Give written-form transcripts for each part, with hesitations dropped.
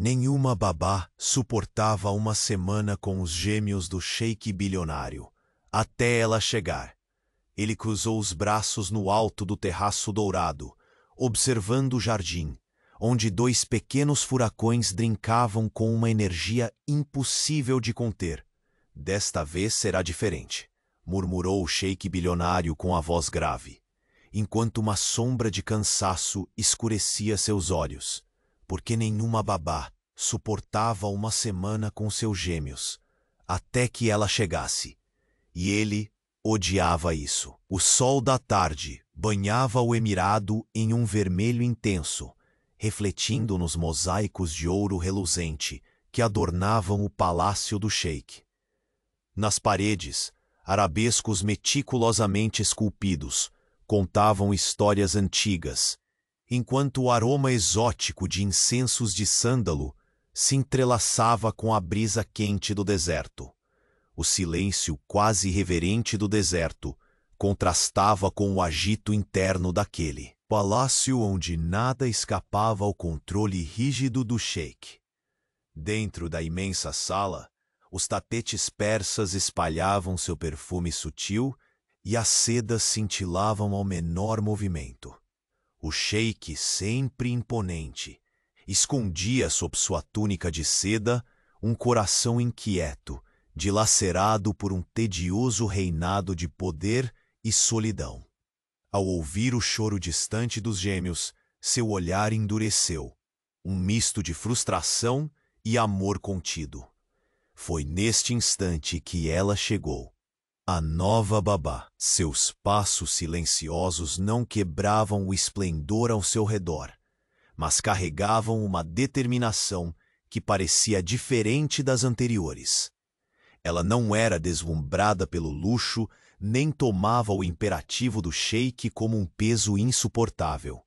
Nenhuma babá suportava uma semana com os gêmeos do sheik bilionário, até ela chegar. Ele cruzou os braços no alto do terraço dourado, observando o jardim, onde dois pequenos furacões brincavam com uma energia impossível de conter. Desta vez será diferente, murmurou o sheik bilionário com a voz grave, enquanto uma sombra de cansaço escurecia seus olhos, porque nenhuma babá suportava uma semana com seus gêmeos, até que ela chegasse. E ele odiava isso. O sol da tarde banhava o emirado em um vermelho intenso, refletindo nos mosaicos de ouro reluzente que adornavam o palácio do sheik. Nas paredes, arabescos meticulosamente esculpidos contavam histórias antigas, enquanto o aroma exótico de incensos de sândalo se entrelaçava com a brisa quente do deserto. O silêncio quase reverente do deserto contrastava com o agito interno daquele palácio onde nada escapava ao controle rígido do sheik. Dentro da imensa sala, os tapetes persas espalhavam seu perfume sutil e as sedas cintilavam ao menor movimento. O sheik, sempre imponente, escondia sob sua túnica de seda um coração inquieto, dilacerado por um tedioso reinado de poder e solidão. Ao ouvir o choro distante dos gêmeos, seu olhar endureceu, um misto de frustração e amor contido. Foi neste instante que ela chegou. A nova babá. Seus passos silenciosos não quebravam o esplendor ao seu redor, mas carregavam uma determinação que parecia diferente das anteriores. Ela não era deslumbrada pelo luxo, nem tomava o imperativo do sheik como um peso insuportável.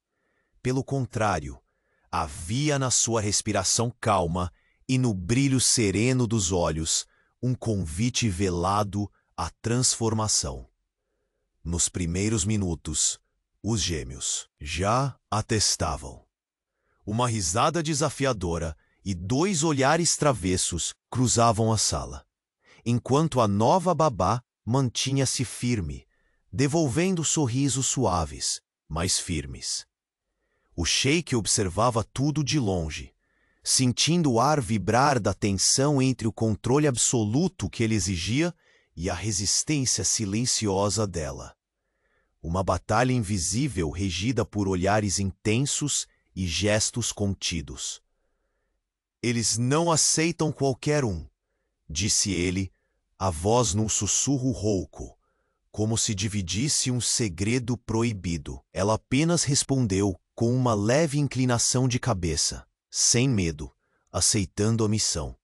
Pelo contrário, havia na sua respiração calma e no brilho sereno dos olhos um convite velado à transformação. Nos primeiros minutos, os gêmeos já a testavam. Uma risada desafiadora e dois olhares travessos cruzavam a sala, enquanto a nova babá mantinha-se firme, devolvendo sorrisos suaves, mas firmes. O sheik observava tudo de longe, sentindo o ar vibrar da tensão entre o controle absoluto que ele exigia e a resistência silenciosa dela. Uma batalha invisível regida por olhares intensos e gestos contidos. Eles não aceitam qualquer um, disse ele, a voz num sussurro rouco, como se dividisse um segredo proibido. Ela apenas respondeu com uma leve inclinação de cabeça, sem medo, aceitando a missão.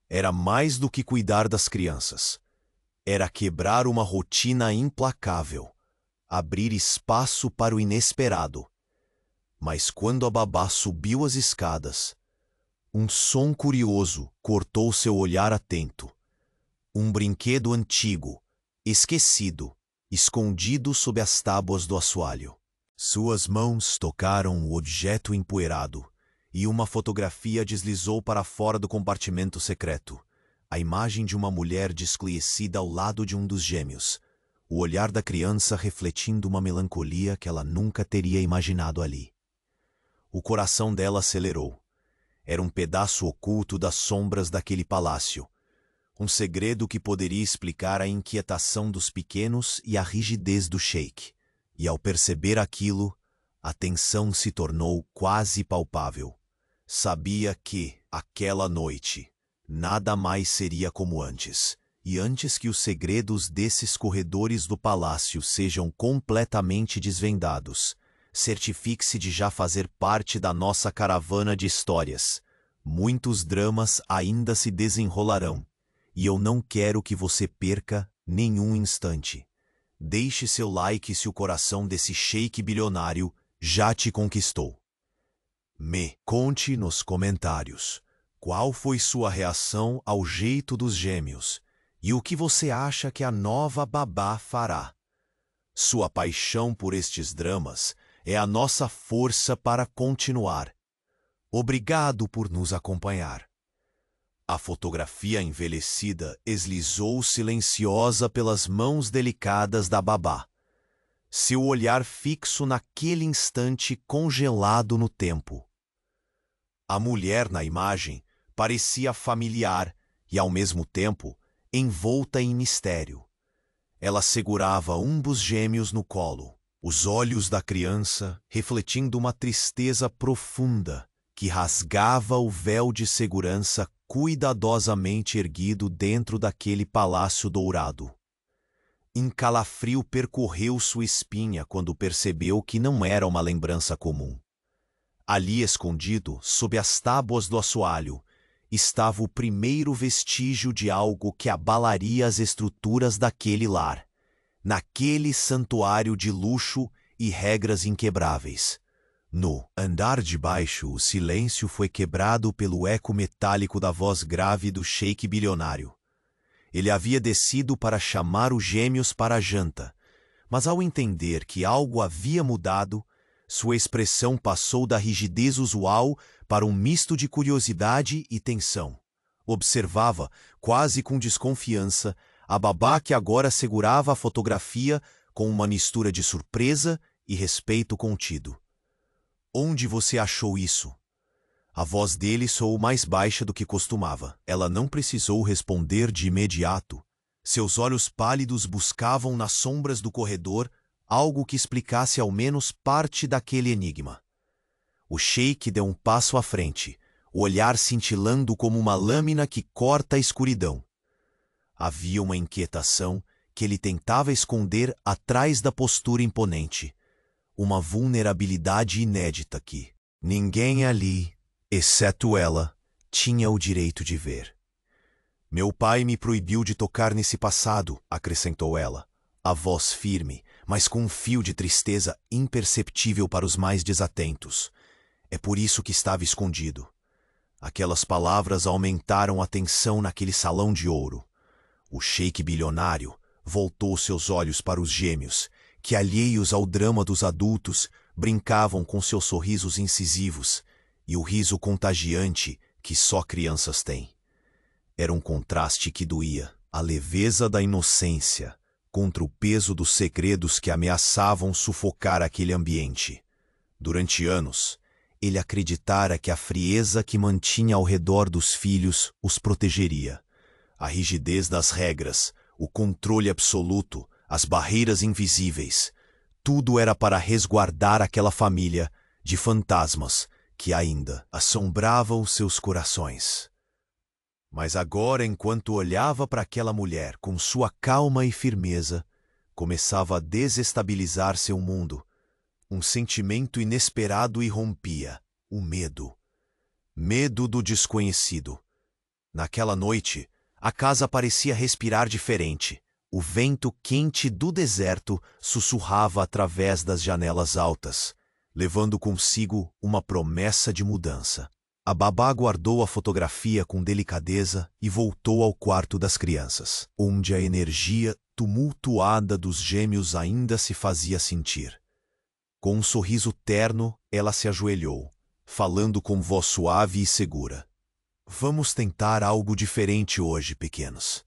Era mais do que cuidar das crianças. Era quebrar uma rotina implacável, abrir espaço para o inesperado. Mas quando a babá subiu as escadas, um som curioso cortou seu olhar atento. Um brinquedo antigo, esquecido, escondido sob as tábuas do assoalho. Suas mãos tocaram o objeto empoeirado e uma fotografia deslizou para fora do compartimento secreto. A imagem de uma mulher desconhecida ao lado de um dos gêmeos, o olhar da criança refletindo uma melancolia que ela nunca teria imaginado ali. O coração dela acelerou. Era um pedaço oculto das sombras daquele palácio, um segredo que poderia explicar a inquietação dos pequenos e a rigidez do sheik. E ao perceber aquilo, a tensão se tornou quase palpável. Sabia que, aquela noite, nada mais seria como antes. E antes que os segredos desses corredores do palácio sejam completamente desvendados, certifique-se de já fazer parte da nossa caravana de histórias. Muitos dramas ainda se desenrolarão. E eu não quero que você perca nenhum instante. Deixe seu like se o coração desse sheik bilionário já te conquistou. Me conte nos comentários qual foi sua reação ao jeito dos gêmeos e o que você acha que a nova babá fará. Sua paixão por estes dramas é a nossa força para continuar. Obrigado por nos acompanhar. A fotografia envelhecida deslizou silenciosa pelas mãos delicadas da babá. Seu olhar fixo naquele instante congelado no tempo. A mulher na imagem parecia familiar e, ao mesmo tempo, envolta em mistério. Ela segurava dos gêmeos no colo, os olhos da criança refletindo uma tristeza profunda que rasgava o véu de segurança cuidadosamente erguido dentro daquele palácio dourado. Calafrio percorreu sua espinha quando percebeu que não era uma lembrança comum. Ali, escondido, sob as tábuas do assoalho, estava o primeiro vestígio de algo que abalaria as estruturas daquele lar, naquele santuário de luxo e regras inquebráveis. No andar de baixo, o silêncio foi quebrado pelo eco metálico da voz grave do sheik bilionário. Ele havia descido para chamar os gêmeos para a janta, mas ao entender que algo havia mudado, sua expressão passou da rigidez usual para um misto de curiosidade e tensão. Observava, quase com desconfiança, a babá que agora segurava a fotografia com uma mistura de surpresa e respeito contido. Onde você achou isso? A voz dele soou mais baixa do que costumava. Ela não precisou responder de imediato. Seus olhos pálidos buscavam nas sombras do corredor algo que explicasse ao menos parte daquele enigma. O sheik deu um passo à frente, o olhar cintilando como uma lâmina que corta a escuridão. Havia uma inquietação que ele tentava esconder atrás da postura imponente, uma vulnerabilidade inédita que ninguém ali, exceto ela, tinha o direito de ver. Meu pai me proibiu de tocar nesse passado, acrescentou ela, a voz firme, mas com um fio de tristeza imperceptível para os mais desatentos. É por isso que estava escondido. Aquelas palavras aumentaram a tensão naquele salão de ouro. O sheik bilionário voltou seus olhos para os gêmeos, que, alheios ao drama dos adultos, brincavam com seus sorrisos incisivos e o riso contagiante que só crianças têm. Era um contraste que doía, a leveza da inocência contra o peso dos segredos que ameaçavam sufocar aquele ambiente. Durante anos, ele acreditara que a frieza que mantinha ao redor dos filhos os protegeria. A rigidez das regras, o controle absoluto, as barreiras invisíveis, tudo era para resguardar aquela família de fantasmas que ainda assombravam seus corações. Mas agora, enquanto olhava para aquela mulher com sua calma e firmeza, começava a desestabilizar seu mundo. Um sentimento inesperado irrompia, o medo. Medo do desconhecido. Naquela noite, a casa parecia respirar diferente. O vento quente do deserto sussurrava através das janelas altas, levando consigo uma promessa de mudança. A babá guardou a fotografia com delicadeza e voltou ao quarto das crianças, onde a energia tumultuada dos gêmeos ainda se fazia sentir. Com um sorriso terno, ela se ajoelhou, falando com voz suave e segura. Vamos tentar algo diferente hoje, pequenos.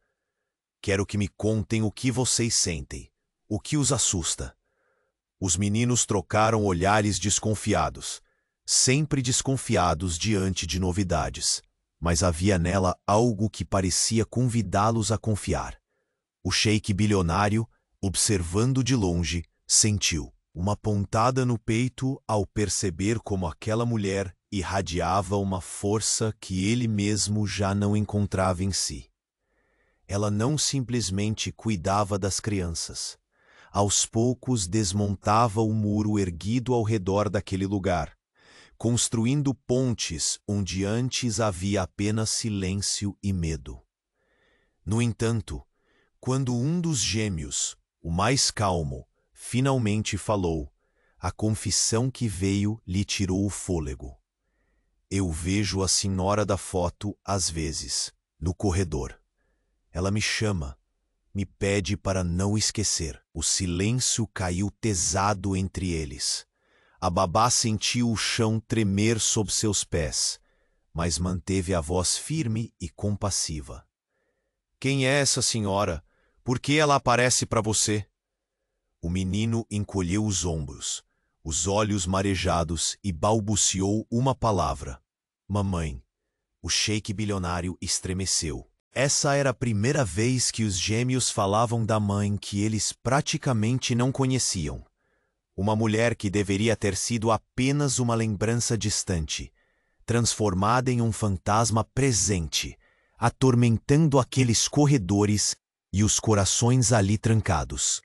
Quero que me contem o que vocês sentem, o que os assusta. Os meninos trocaram olhares desconfiados, sempre desconfiados diante de novidades, mas havia nela algo que parecia convidá-los a confiar. O sheik bilionário, observando de longe, sentiu uma pontada no peito ao perceber como aquela mulher irradiava uma força que ele mesmo já não encontrava em si. Ela não simplesmente cuidava das crianças. Aos poucos desmontava o muro erguido ao redor daquele lugar, construindo pontes onde antes havia apenas silêncio e medo. No entanto, quando um dos gêmeos, o mais calmo, finalmente falou, a confissão que veio lhe tirou o fôlego. Eu vejo a senhora da foto às vezes, no corredor. Ela me chama, me pede para não esquecer. O silêncio caiu pesado entre eles. A babá sentiu o chão tremer sob seus pés, mas manteve a voz firme e compassiva. Quem é essa senhora? Por que ela aparece para você? O menino encolheu os ombros, os olhos marejados e balbuciou uma palavra. Mamãe. O sheik bilionário estremeceu. Essa era a primeira vez que os gêmeos falavam da mãe que eles praticamente não conheciam. Uma mulher que deveria ter sido apenas uma lembrança distante, transformada em um fantasma presente, atormentando aqueles corredores e os corações ali trancados.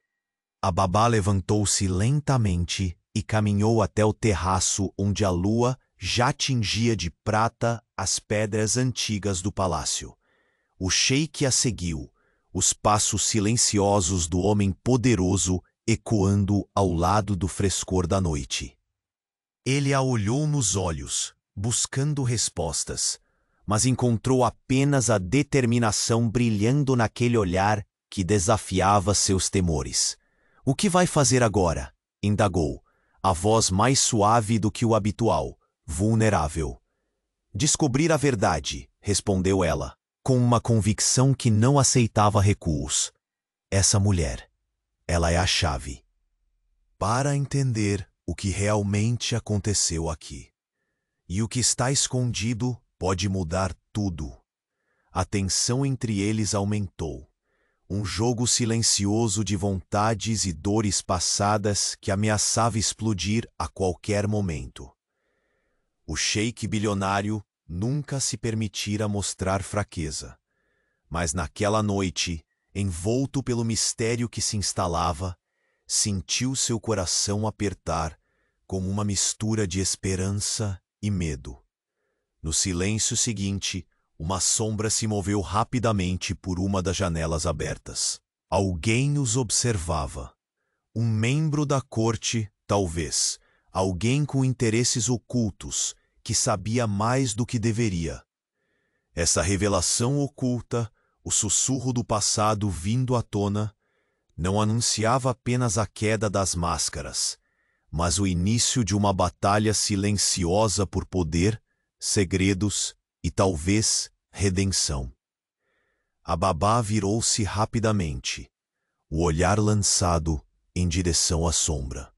A babá levantou-se lentamente e caminhou até o terraço onde a lua já tingia de prata as pedras antigas do palácio. O sheik a seguiu, os passos silenciosos do homem poderoso ecoando ao lado do frescor da noite. Ele a olhou nos olhos, buscando respostas, mas encontrou apenas a determinação brilhando naquele olhar que desafiava seus temores. O que vai fazer agora? Indagou, a voz mais suave do que o habitual, vulnerável. Descobrir a verdade, respondeu ela, com uma convicção que não aceitava recuos. Essa mulher, ela é a chave para entender o que realmente aconteceu aqui. E o que está escondido pode mudar tudo. A tensão entre eles aumentou. Um jogo silencioso de vontades e dores passadas que ameaçava explodir a qualquer momento. O sheik bilionário nunca se permitira mostrar fraqueza. Mas naquela noite, envolto pelo mistério que se instalava, sentiu seu coração apertar como uma mistura de esperança e medo. No silêncio seguinte, uma sombra se moveu rapidamente por uma das janelas abertas. Alguém os observava. Um membro da corte, talvez. Alguém com interesses ocultos, que sabia mais do que deveria. Essa revelação oculta, o sussurro do passado vindo à tona, não anunciava apenas a queda das máscaras, mas o início de uma batalha silenciosa por poder, segredos e talvez redenção. A babá virou-se rapidamente, o olhar lançado em direção à sombra.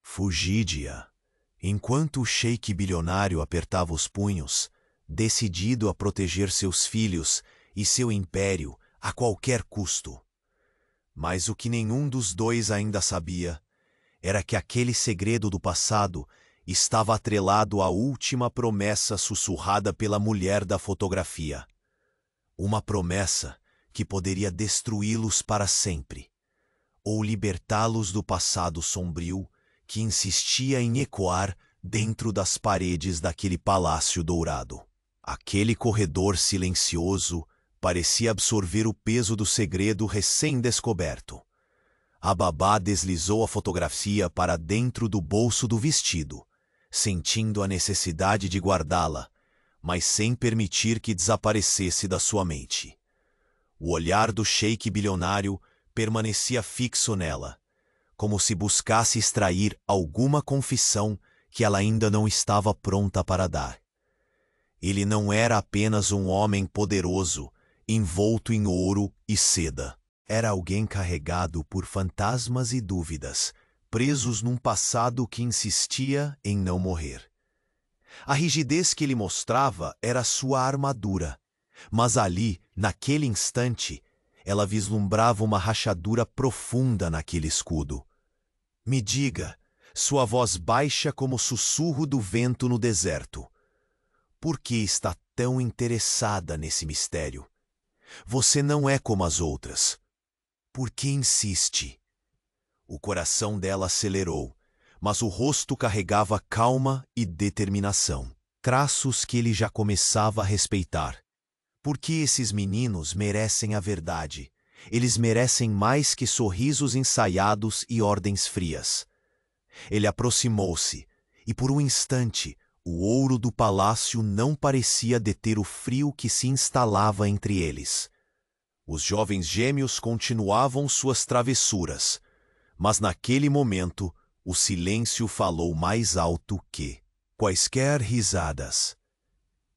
Fugidia. Enquanto o sheik bilionário apertava os punhos, decidido a proteger seus filhos e seu império a qualquer custo. Mas o que nenhum dos dois ainda sabia era que aquele segredo do passado estava atrelado à última promessa sussurrada pela mulher da fotografia. Uma promessa que poderia destruí-los para sempre, ou libertá-los do passado sombrio que insistia em ecoar dentro das paredes daquele palácio dourado. Aquele corredor silencioso parecia absorver o peso do segredo recém-descoberto. A babá deslizou a fotografia para dentro do bolso do vestido, sentindo a necessidade de guardá-la, mas sem permitir que desaparecesse da sua mente. O olhar do sheik bilionário permanecia fixo nela, como se buscasse extrair alguma confissão que ela ainda não estava pronta para dar. Ele não era apenas um homem poderoso, envolto em ouro e seda. Era alguém carregado por fantasmas e dúvidas, presos num passado que insistia em não morrer. A rigidez que ele mostrava era sua armadura, mas ali, naquele instante, ela vislumbrava uma rachadura profunda naquele escudo. Me diga, sua voz baixa como o sussurro do vento no deserto. Por que está tão interessada nesse mistério? Você não é como as outras. Por que insiste? O coração dela acelerou, mas o rosto carregava calma e determinação, traços que ele já começava a respeitar. Porque esses meninos merecem a verdade. Eles merecem mais que sorrisos ensaiados e ordens frias. Ele aproximou-se, e por um instante, o ouro do palácio não parecia deter o frio que se instalava entre eles. Os jovens gêmeos continuavam suas travessuras, mas naquele momento, O silêncio falou mais alto que quaisquer risadas.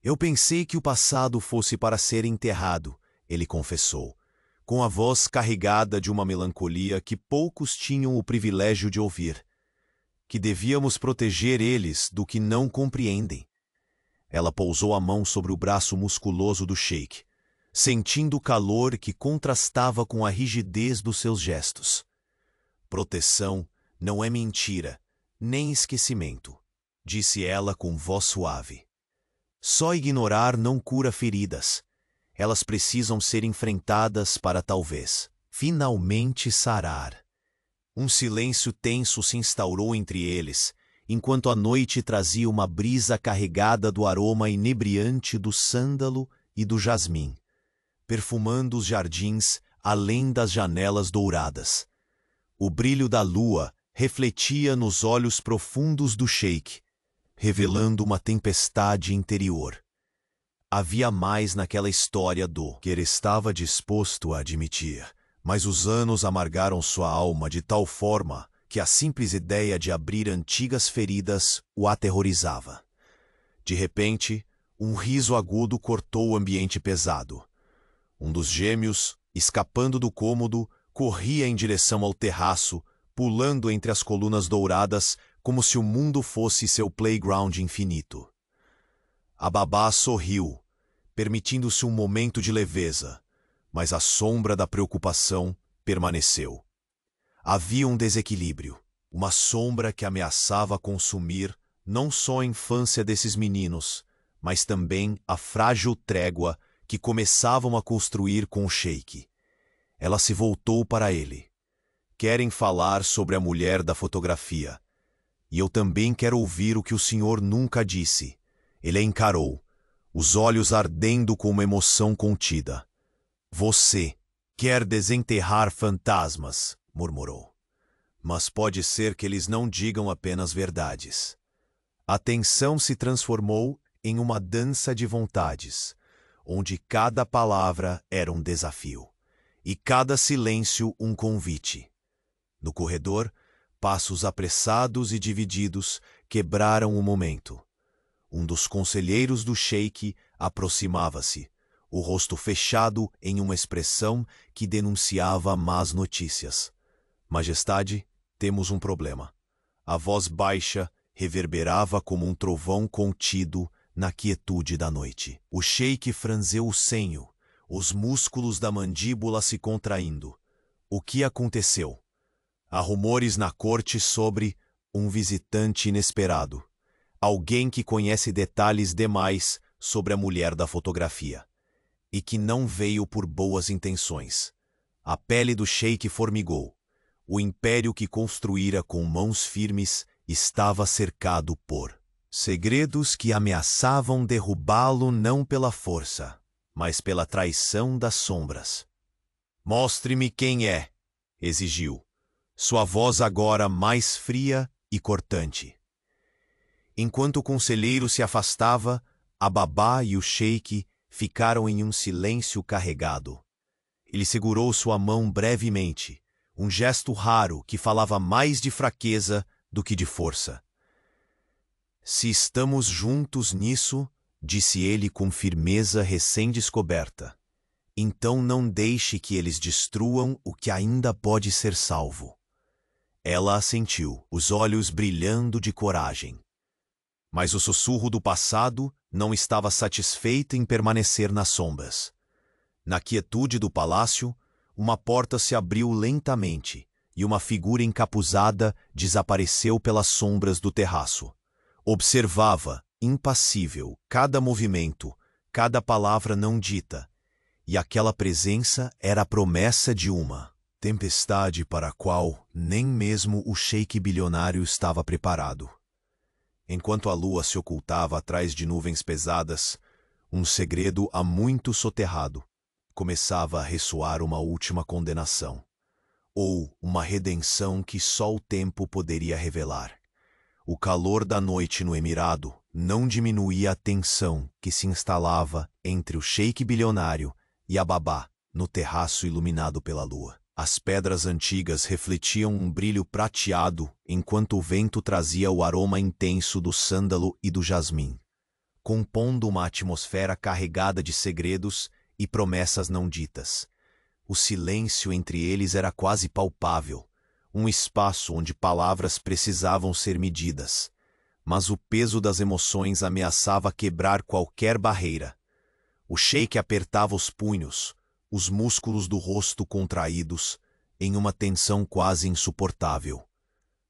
Eu pensei que o passado fosse para ser enterrado, ele confessou, com a voz carregada de uma melancolia que poucos tinham o privilégio de ouvir. Que devíamos proteger eles do que não compreendem. Ela pousou a mão sobre o braço musculoso do sheik, sentindo o calor que contrastava com a rigidez dos seus gestos. Proteção não é mentira, nem esquecimento, disse ela com voz suave. Só ignorar não cura feridas. Elas precisam ser enfrentadas para talvez, finalmente sarar. Um silêncio tenso se instaurou entre eles, enquanto a noite trazia uma brisa carregada do aroma inebriante do sândalo e do jasmim, perfumando os jardins além das janelas douradas. O brilho da lua refletia nos olhos profundos do sheik, revelando uma tempestade interior. Havia mais naquela história do que ele estava disposto a admitir, mas os anos amargaram sua alma de tal forma que a simples ideia de abrir antigas feridas o aterrorizava. De repente, um riso agudo cortou o ambiente pesado. Um dos gêmeos, escapando do cômodo, corria em direção ao terraço, pulando entre as colunas douradas como se o mundo fosse seu playground infinito. A babá sorriu, permitindo-se um momento de leveza, mas a sombra da preocupação permaneceu. Havia um desequilíbrio, uma sombra que ameaçava consumir não só a infância desses meninos, mas também a frágil trégua que começavam a construir com o sheik. Ela se voltou para ele. Querem falar sobre a mulher da fotografia. E eu também quero ouvir o que o senhor nunca disse. Ele a encarou, os olhos ardendo com uma emoção contida. Você quer desenterrar fantasmas, murmurou. Mas pode ser que eles não digam apenas verdades. A tensão se transformou em uma dança de vontades, onde cada palavra era um desafio, e cada silêncio um convite. No corredor, passos apressados e divididos quebraram o momento. Um dos conselheiros do sheik aproximava-se, o rosto fechado em uma expressão que denunciava más notícias. Majestade, temos um problema. A voz baixa reverberava como um trovão contido na quietude da noite. O sheik franzeu o senho, os músculos da mandíbula se contraindo. O que aconteceu? Há rumores na corte sobre um visitante inesperado. Alguém que conhece detalhes demais sobre a mulher da fotografia. E que não veio por boas intenções. A pele do sheik formigou. O império que construíra com mãos firmes estava cercado por segredos que ameaçavam derrubá-lo não pela força, mas pela traição das sombras. Mostre-me quem é, exigiu, sua voz agora mais fria e cortante. Enquanto o conselheiro se afastava, a babá e o sheik ficaram em um silêncio carregado. Ele segurou sua mão brevemente, um gesto raro que falava mais de fraqueza do que de força. Se estamos juntos nisso, disse ele com firmeza recém-descoberta, então não deixe que eles destruam o que ainda pode ser salvo. Ela assentiu, os olhos brilhando de coragem. Mas o sussurro do passado não estava satisfeito em permanecer nas sombras. Na quietude do palácio, uma porta se abriu lentamente e uma figura encapuzada desapareceu pelas sombras do terraço. Observava, impassível, cada movimento, cada palavra não dita, e aquela presença era a promessa de uma tempestade para a qual nem mesmo o sheik bilionário estava preparado. Enquanto a lua se ocultava atrás de nuvens pesadas, um segredo há muito soterrado começava a ressoar uma última condenação, ou uma redenção que só o tempo poderia revelar. O calor da noite no Emirado não diminuía a tensão que se instalava entre o sheik bilionário e a babá no terraço iluminado pela lua. As pedras antigas refletiam um brilho prateado, enquanto o vento trazia o aroma intenso do sândalo e do jasmim, compondo uma atmosfera carregada de segredos e promessas não ditas. O silêncio entre eles era quase palpável, um espaço onde palavras precisavam ser medidas, mas o peso das emoções ameaçava quebrar qualquer barreira. O sheik apertava os punhos, os músculos do rosto contraídos, em uma tensão quase insuportável.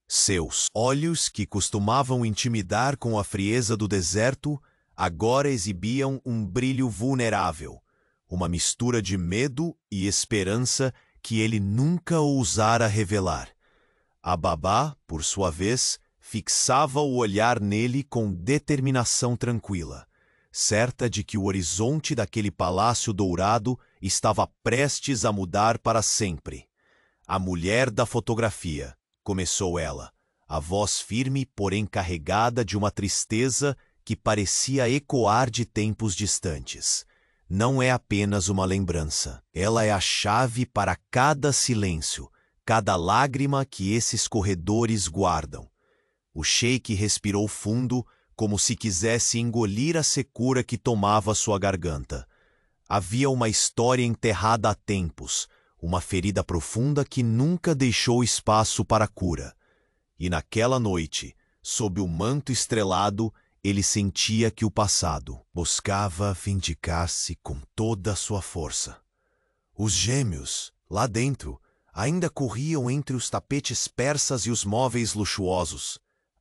Seus olhos, que costumavam intimidar com a frieza do deserto, agora exibiam um brilho vulnerável, uma mistura de medo e esperança que ele nunca ousara revelar. A babá, por sua vez, fixava o olhar nele com determinação tranquila, certa de que o horizonte daquele palácio dourado estava prestes a mudar para sempre. A mulher da fotografia, começou ela, a voz firme, porém carregada de uma tristeza que parecia ecoar de tempos distantes. Não é apenas uma lembrança, ela é a chave para cada silêncio, cada lágrima que esses corredores guardam. O sheik respirou fundo, como se quisesse engolir a secura que tomava sua garganta. Havia uma história enterrada há tempos, uma ferida profunda que nunca deixou espaço para cura. E naquela noite, sob o manto estrelado, ele sentia que o passado buscava vindicar-se com toda a sua força. Os gêmeos, lá dentro, ainda corriam entre os tapetes persas e os móveis luxuosos,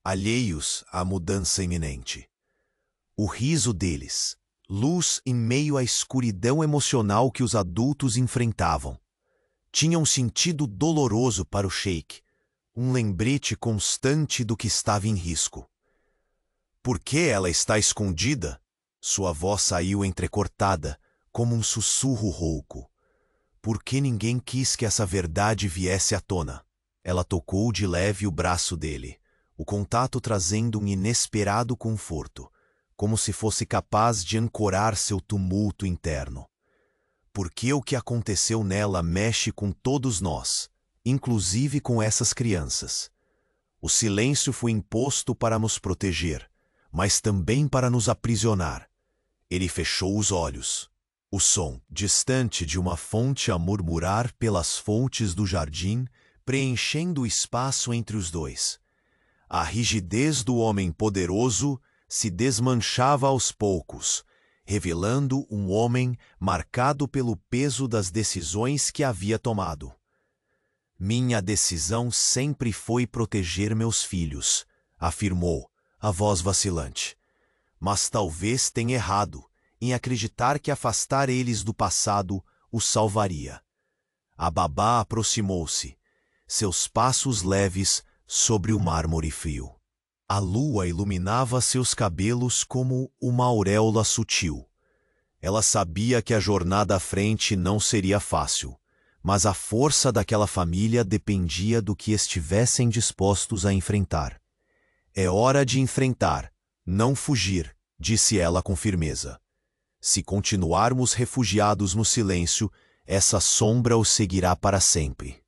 alheios à mudança iminente. O riso deles, luz em meio à escuridão emocional que os adultos enfrentavam, tinha um sentido doloroso para o sheik, um lembrete constante do que estava em risco. Por que ela está escondida? Sua voz saiu entrecortada, como um sussurro rouco. Por que ninguém quis que essa verdade viesse à tona? Ela tocou de leve o braço dele, o contato trazendo um inesperado conforto, como se fosse capaz de ancorar seu tumulto interno. Porque o que aconteceu nela mexe com todos nós, inclusive com essas crianças. O silêncio foi imposto para nos proteger, mas também para nos aprisionar. Ele fechou os olhos. O som, distante de uma fonte a murmurar pelas fontes do jardim, preenchendo o espaço entre os dois. A rigidez do homem poderoso se desmanchava aos poucos, revelando um homem marcado pelo peso das decisões que havia tomado. Minha decisão sempre foi proteger meus filhos, afirmou, a voz vacilante. Mas talvez tenha errado em acreditar que afastar eles do passado os salvaria. A babá aproximou-se, seus passos leves sobre o mármore frio. A lua iluminava seus cabelos como uma auréola sutil. Ela sabia que a jornada à frente não seria fácil, mas a força daquela família dependia do que estivessem dispostos a enfrentar. É hora de enfrentar, não fugir, disse ela com firmeza. Se continuarmos refugiados no silêncio, essa sombra os seguirá para sempre.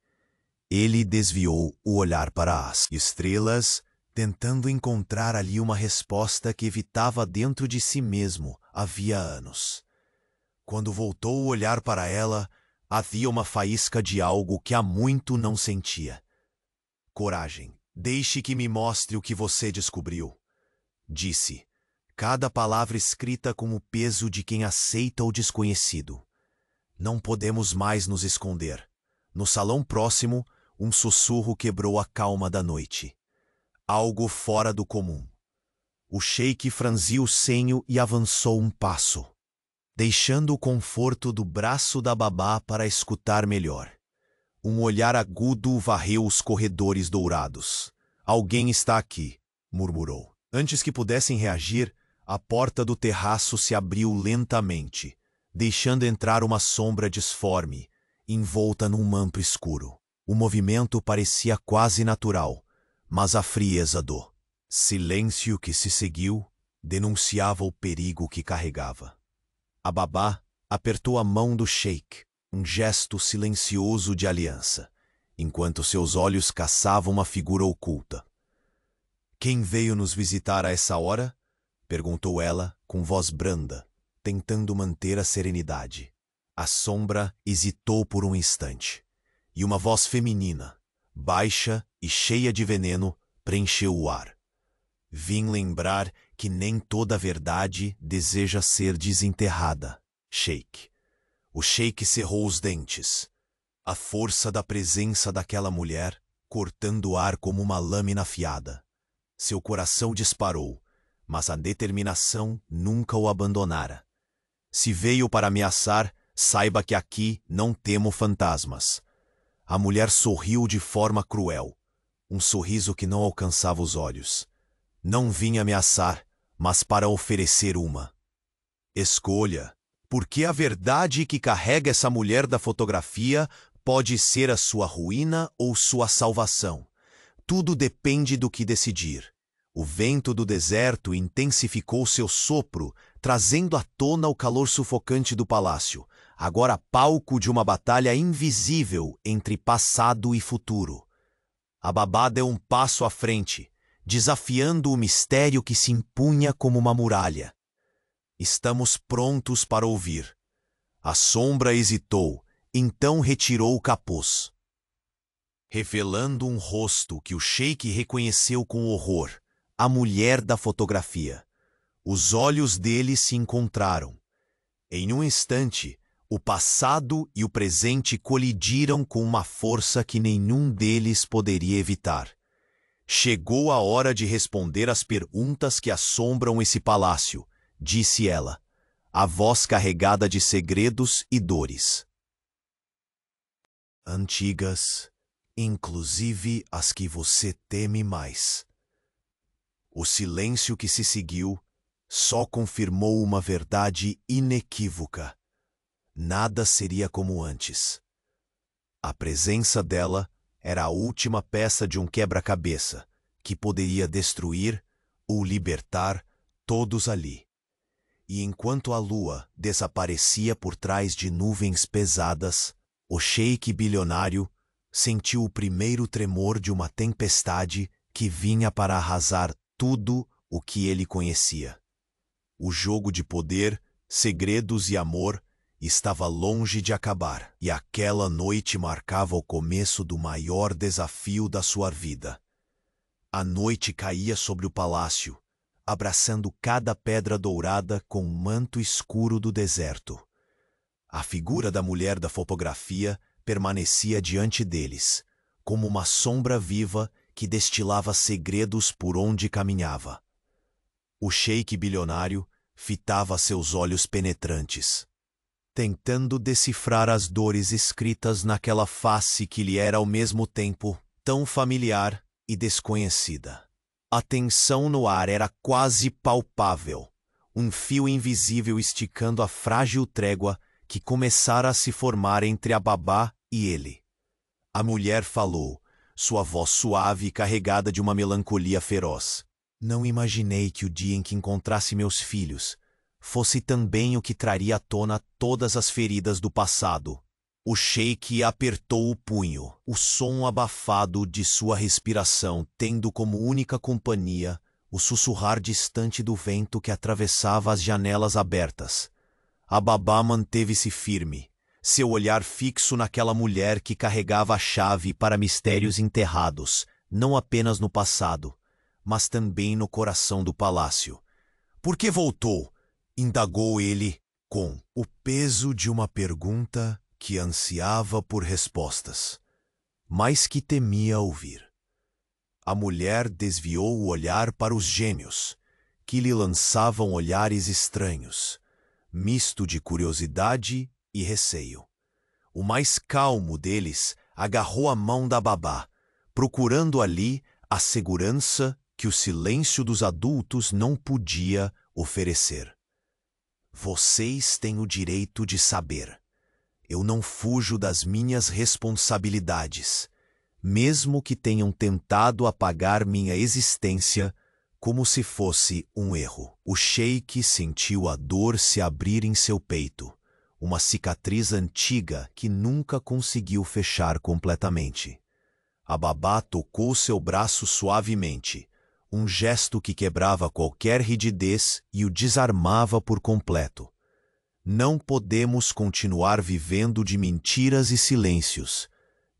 Ele desviou o olhar para as estrelas, tentando encontrar ali uma resposta que evitava dentro de si mesmo havia anos. Quando voltou o olhar para ela, havia uma faísca de algo que há muito não sentia. Coragem. Deixe que me mostre o que você descobriu, disse, cada palavra escrita com o peso de quem aceita o desconhecido. Não podemos mais nos esconder. No salão próximo, um sussurro quebrou a calma da noite. Algo fora do comum. O sheik franziu o senho e avançou um passo, deixando o conforto do braço da babá para escutar melhor. Um olhar agudo varreu os corredores dourados. Alguém está aqui, murmurou. Antes que pudessem reagir, a porta do terraço se abriu lentamente, deixando entrar uma sombra disforme, envolta num manto escuro. O movimento parecia quase natural, mas a frieza do silêncio que se seguiu denunciava o perigo que carregava. A babá apertou a mão do sheik, um gesto silencioso de aliança, enquanto seus olhos caçavam uma figura oculta. "Quem veio nos visitar a essa hora?" perguntou ela, com voz branda, tentando manter a serenidade. A sombra hesitou por um instante, e uma voz feminina, baixa e cheia de veneno, preencheu o ar. "Vim lembrar que nem toda a verdade deseja ser desenterrada, Sheik." O Sheik cerrou os dentes. A força da presença daquela mulher, cortando o ar como uma lâmina afiada. Seu coração disparou, mas a determinação nunca o abandonara. "Se veio para ameaçar, saiba que aqui não temo fantasmas." A mulher sorriu de forma cruel, um sorriso que não alcançava os olhos. "Não vim ameaçar, mas para oferecer uma. Escolha, porque a verdade que carrega essa mulher da fotografia pode ser a sua ruína ou sua salvação. Tudo depende do que decidir." O vento do deserto intensificou seu sopro, trazendo à tona o calor sufocante do palácio, agora palco de uma batalha invisível entre passado e futuro. A Babá deu um passo à frente, desafiando o mistério que se impunha como uma muralha. "Estamos prontos para ouvir." A sombra hesitou, então retirou o capuz, revelando um rosto que o Sheik reconheceu com horror. A mulher da fotografia. Os olhos dele se encontraram. Em um instante, o passado e o presente colidiram com uma força que nenhum deles poderia evitar. "Chegou a hora de responder às perguntas que assombram esse palácio", disse ela, a voz carregada de segredos e dores. "Antigas, inclusive as que você teme mais." O silêncio que se seguiu só confirmou uma verdade inequívoca. Nada seria como antes. A presença dela era a última peça de um quebra-cabeça que poderia destruir ou libertar todos ali. E enquanto a lua desaparecia por trás de nuvens pesadas, o Sheik bilionário sentiu o primeiro tremor de uma tempestade que vinha para arrasar tudo o que ele conhecia. O jogo de poder, segredos e amor estava longe de acabar, e aquela noite marcava o começo do maior desafio da sua vida. A noite caía sobre o palácio, abraçando cada pedra dourada com o manto escuro do deserto. A figura da mulher da fotografia permanecia diante deles, como uma sombra viva que destilava segredos por onde caminhava. O Sheik bilionário fitava seus olhos penetrantes, tentando decifrar as dores escritas naquela face que lhe era ao mesmo tempo tão familiar e desconhecida. A tensão no ar era quase palpável, um fio invisível esticando a frágil trégua que começara a se formar entre a Babá e ele. A mulher falou, sua voz suave e carregada de uma melancolia feroz. "Não imaginei que o dia em que encontrasse meus filhos fosse também o que traria à tona todas as feridas do passado." O Sheik apertou o punho, o som abafado de sua respiração tendo como única companhia o sussurrar distante do vento que atravessava as janelas abertas. A Babá manteve-se firme, seu olhar fixo naquela mulher que carregava a chave para mistérios enterrados, não apenas no passado, mas também no coração do palácio. "Por que voltou?" indagou ele, com o peso de uma pergunta que ansiava por respostas, mas que temia ouvir. A mulher desviou o olhar para os gêmeos, que lhe lançavam olhares estranhos, misto de curiosidade e receio. O mais calmo deles agarrou a mão da Babá, procurando ali a segurança que o silêncio dos adultos não podia oferecer. "Vocês têm o direito de saber. Eu não fujo das minhas responsabilidades, mesmo que tenham tentado apagar minha existência como se fosse um erro." O Sheik sentiu a dor se abrir em seu peito, uma cicatriz antiga que nunca conseguiu fechar completamente. A babá tocou seu braço suavemente, um gesto que quebrava qualquer rigidez e o desarmava por completo. Não podemos continuar vivendo de mentiras e silêncios,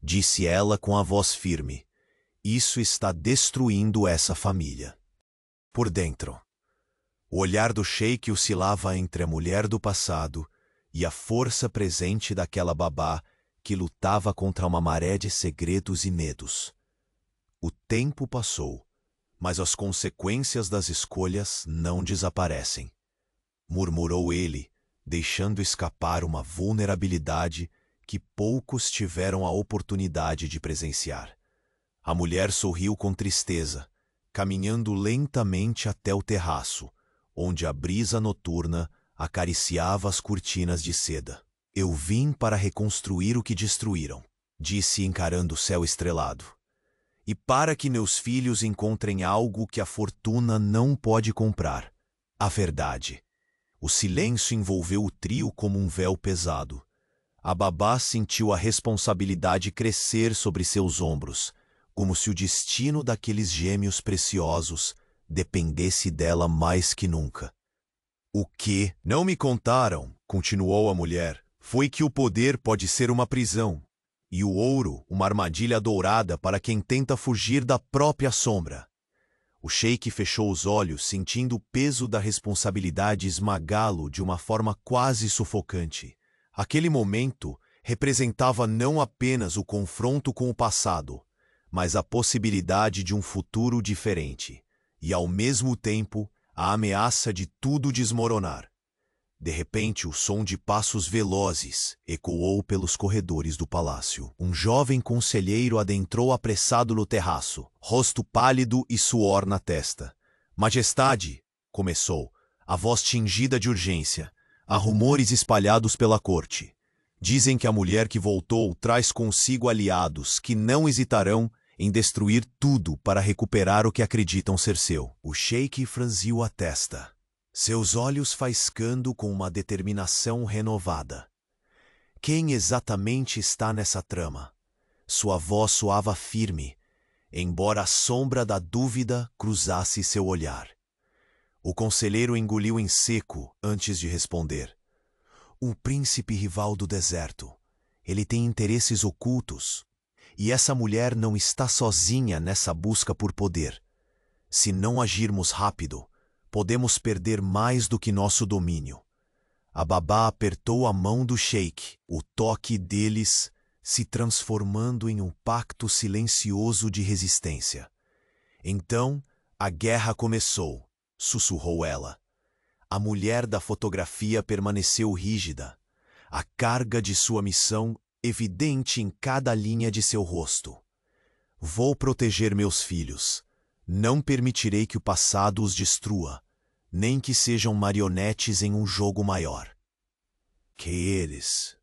disse ela com a voz firme. Isso está destruindo essa família. Por dentro, o olhar do sheik oscilava entre a mulher do passado e a força presente daquela babá que lutava contra uma maré de segredos e medos. O tempo passou, mas as consequências das escolhas não desaparecem, murmurou ele, deixando escapar uma vulnerabilidade que poucos tiveram a oportunidade de presenciar. A mulher sorriu com tristeza, caminhando lentamente até o terraço, onde a brisa noturna acariciava as cortinas de seda. Eu vim para reconstruir o que destruíram, disse encarando o céu estrelado. E para que meus filhos encontrem algo que a fortuna não pode comprar, a verdade. O silêncio envolveu o trio como um véu pesado. A babá sentiu a responsabilidade crescer sobre seus ombros, como se o destino daqueles gêmeos preciosos dependesse dela mais que nunca. O que não me contaram, continuou a mulher, foi que o poder pode ser uma prisão, e o ouro uma armadilha dourada para quem tenta fugir da própria sombra. O sheik fechou os olhos, sentindo o peso da responsabilidade esmagá-lo de uma forma quase sufocante. Aquele momento representava não apenas o confronto com o passado, mas a possibilidade de um futuro diferente, e ao mesmo tempo a ameaça de tudo desmoronar. De repente, o som de passos velozes ecoou pelos corredores do palácio. Um jovem conselheiro adentrou apressado no terraço, rosto pálido e suor na testa. Majestade, começou, a voz tingida de urgência. Há rumores espalhados pela corte. Dizem que a mulher que voltou traz consigo aliados que não hesitarão em destruir tudo para recuperar o que acreditam ser seu. O sheik franziu a testa, seus olhos faiscando com uma determinação renovada. Quem exatamente está nessa trama? Sua voz soava firme, embora a sombra da dúvida cruzasse seu olhar. O conselheiro engoliu em seco antes de responder. Um príncipe rival do deserto. Ele tem interesses ocultos. E essa mulher não está sozinha nessa busca por poder. Se não agirmos rápido, podemos perder mais do que nosso domínio. A babá apertou a mão do sheik, o toque deles se transformando em um pacto silencioso de resistência. Então, a guerra começou, sussurrou ela. A mulher da fotografia permaneceu rígida, a carga de sua missão evidente em cada linha de seu rosto. Vou proteger meus filhos. Não permitirei que o passado os destrua, nem que sejam marionetes em um jogo maior. Que eles...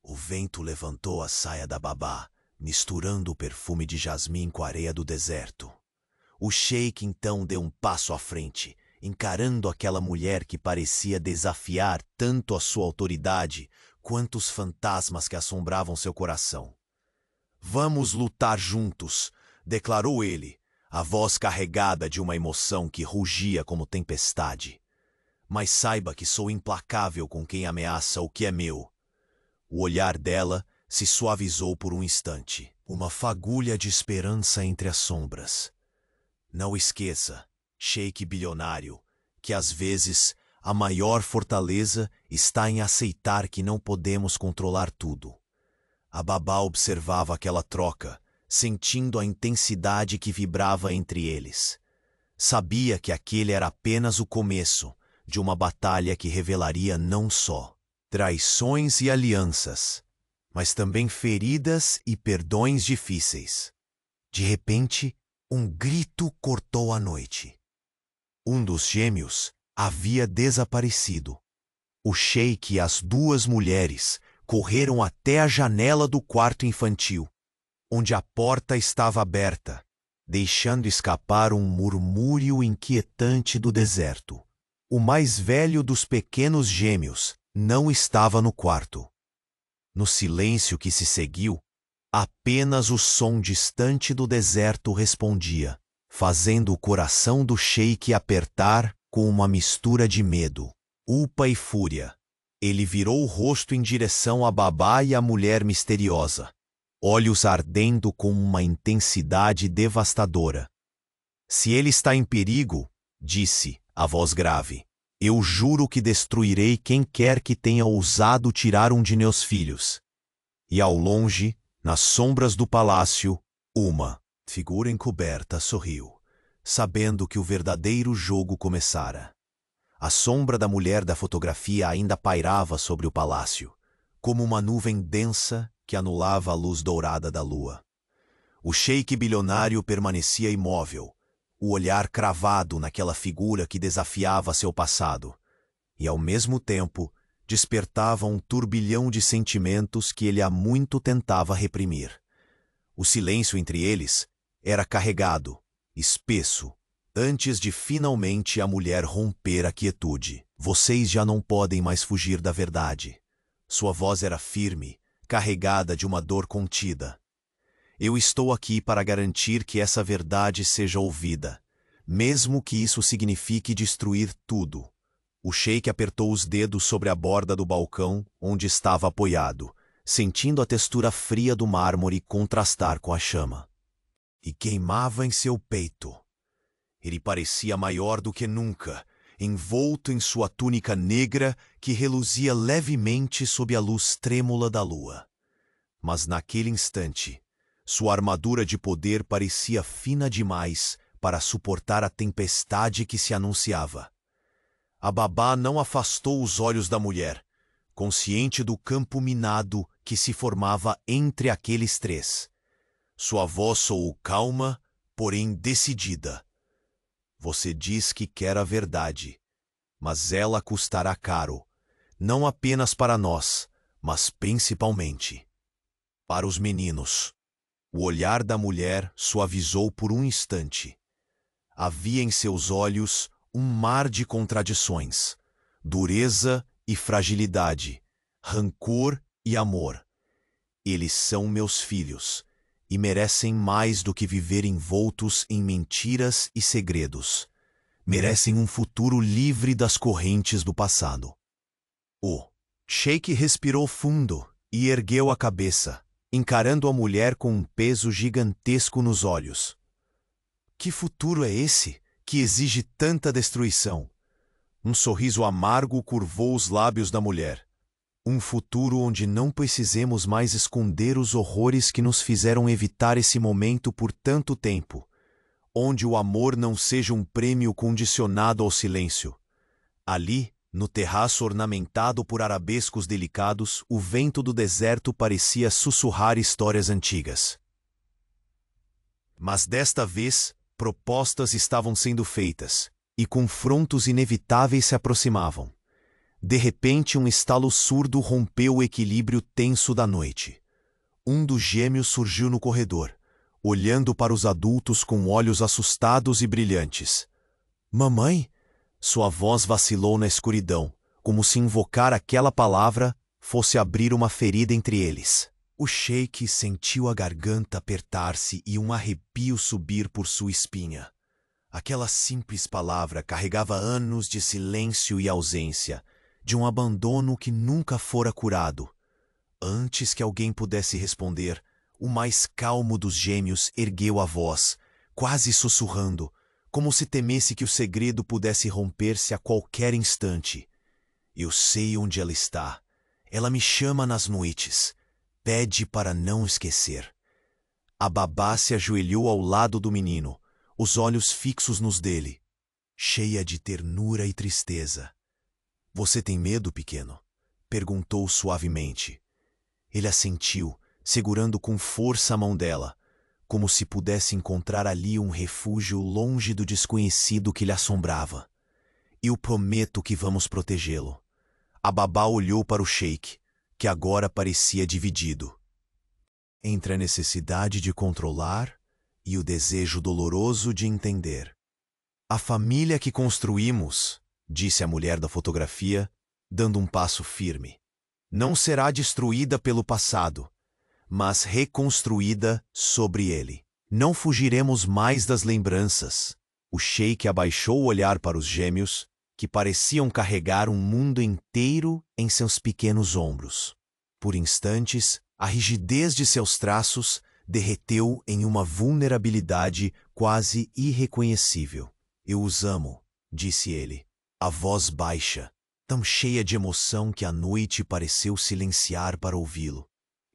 O vento levantou a saia da babá, misturando o perfume de jasmim com a areia do deserto. O sheik então deu um passo à frente, encarando aquela mulher que parecia desafiar tanto a sua autoridade quanto os fantasmas que assombravam seu coração. Vamos lutar juntos, declarou ele, a voz carregada de uma emoção que rugia como tempestade. Mas saiba que sou implacável com quem ameaça o que é meu. O olhar dela se suavizou por um instante, uma fagulha de esperança entre as sombras. Não esqueça, sheik bilionário, que às vezes a maior fortaleza está em aceitar que não podemos controlar tudo. A babá observava aquela troca, sentindo a intensidade que vibrava entre eles. Sabia que aquele era apenas o começo de uma batalha que revelaria não só traições e alianças, mas também feridas e perdões difíceis. De repente, um grito cortou a noite. Um dos gêmeos havia desaparecido. O sheik e as duas mulheres correram até a janela do quarto infantil, onde a porta estava aberta, deixando escapar um murmúrio inquietante do deserto. O mais velho dos pequenos gêmeos não estava no quarto. No silêncio que se seguiu, apenas o som distante do deserto respondia, fazendo o coração do sheik apertar com uma mistura de medo, culpa e fúria. Ele virou o rosto em direção a Babá e a mulher misteriosa, olhos ardendo com uma intensidade devastadora. Se ele está em perigo, disse, a voz grave, eu juro que destruirei quem quer que tenha ousado tirar um de meus filhos. E ao longe, nas sombras do palácio, uma figura encoberta sorriu, sabendo que o verdadeiro jogo começara. A sombra da mulher da fotografia ainda pairava sobre o palácio, como uma nuvem densa que anulava a luz dourada da lua. O sheik bilionário permanecia imóvel, o olhar cravado naquela figura que desafiava seu passado, e ao mesmo tempo despertava um turbilhão de sentimentos que ele há muito tentava reprimir. O silêncio entre eles era carregado, espesso, antes de finalmente a mulher romper a quietude. Vocês já não podem mais fugir da verdade. Sua voz era firme, carregada de uma dor contida. Eu estou aqui para garantir que essa verdade seja ouvida, mesmo que isso signifique destruir tudo. O sheik apertou os dedos sobre a borda do balcão onde estava apoiado, sentindo a textura fria do mármore contrastar com a chama. E queimava em seu peito. Ele parecia maior do que nunca, envolto em sua túnica negra que reluzia levemente sob a luz trêmula da lua. Mas naquele instante, sua armadura de poder parecia fina demais para suportar a tempestade que se anunciava. A Babá não afastou os olhos da mulher, consciente do campo minado que se formava entre aqueles três. Sua voz soou calma, porém decidida. Você diz que quer a verdade, mas ela custará caro, não apenas para nós, mas principalmente para os meninos. O olhar da mulher suavizou por um instante. Havia em seus olhos um mar de contradições, dureza e fragilidade, rancor e amor. Eles são meus filhos e merecem mais do que viver envoltos em mentiras e segredos. Merecem um futuro livre das correntes do passado. O sheik respirou fundo e ergueu a cabeça, encarando a mulher com um peso gigantesco nos olhos. Que futuro é esse que exige tanta destruição? Um sorriso amargo curvou os lábios da mulher. Um futuro onde não precisemos mais esconder os horrores que nos fizeram evitar esse momento por tanto tempo. Onde o amor não seja um prêmio condicionado ao silêncio. Ali, no terraço ornamentado por arabescos delicados, o vento do deserto parecia sussurrar histórias antigas. Mas desta vez, propostas estavam sendo feitas, e confrontos inevitáveis se aproximavam. De repente, um estalo surdo rompeu o equilíbrio tenso da noite. Um dos gêmeos surgiu no corredor, olhando para os adultos com olhos assustados e brilhantes. Mamãe? Sua voz vacilou na escuridão, como se invocar aquela palavra fosse abrir uma ferida entre eles. O sheik sentiu a garganta apertar-se e um arrepio subir por sua espinha. Aquela simples palavra carregava anos de silêncio e ausência, de um abandono que nunca fora curado. Antes que alguém pudesse responder, o mais calmo dos gêmeos ergueu a voz, quase sussurrando, como se temesse que o segredo pudesse romper-se a qualquer instante. Eu sei onde ela está. Ela me chama nas noites. Pede para não esquecer. A Babá se ajoelhou ao lado do menino, os olhos fixos nos dele, cheia de ternura e tristeza. Você tem medo, pequeno? Perguntou suavemente. Ele assentiu, segurando com força a mão dela, como se pudesse encontrar ali um refúgio longe do desconhecido que lhe assombrava. Eu prometo que vamos protegê-lo. A Babá olhou para o sheik, que agora parecia dividido, entre a necessidade de controlar e o desejo doloroso de entender. A família que construímos, disse a mulher da fotografia, dando um passo firme. Não será destruída pelo passado, mas reconstruída sobre ele. Não fugiremos mais das lembranças. O sheik abaixou o olhar para os gêmeos, que pareciam carregar um mundo inteiro em seus pequenos ombros. Por instantes, a rigidez de seus traços derreteu em uma vulnerabilidade quase irreconhecível. Eu os amo, disse ele, a voz baixa, tão cheia de emoção que a noite pareceu silenciar para ouvi-lo.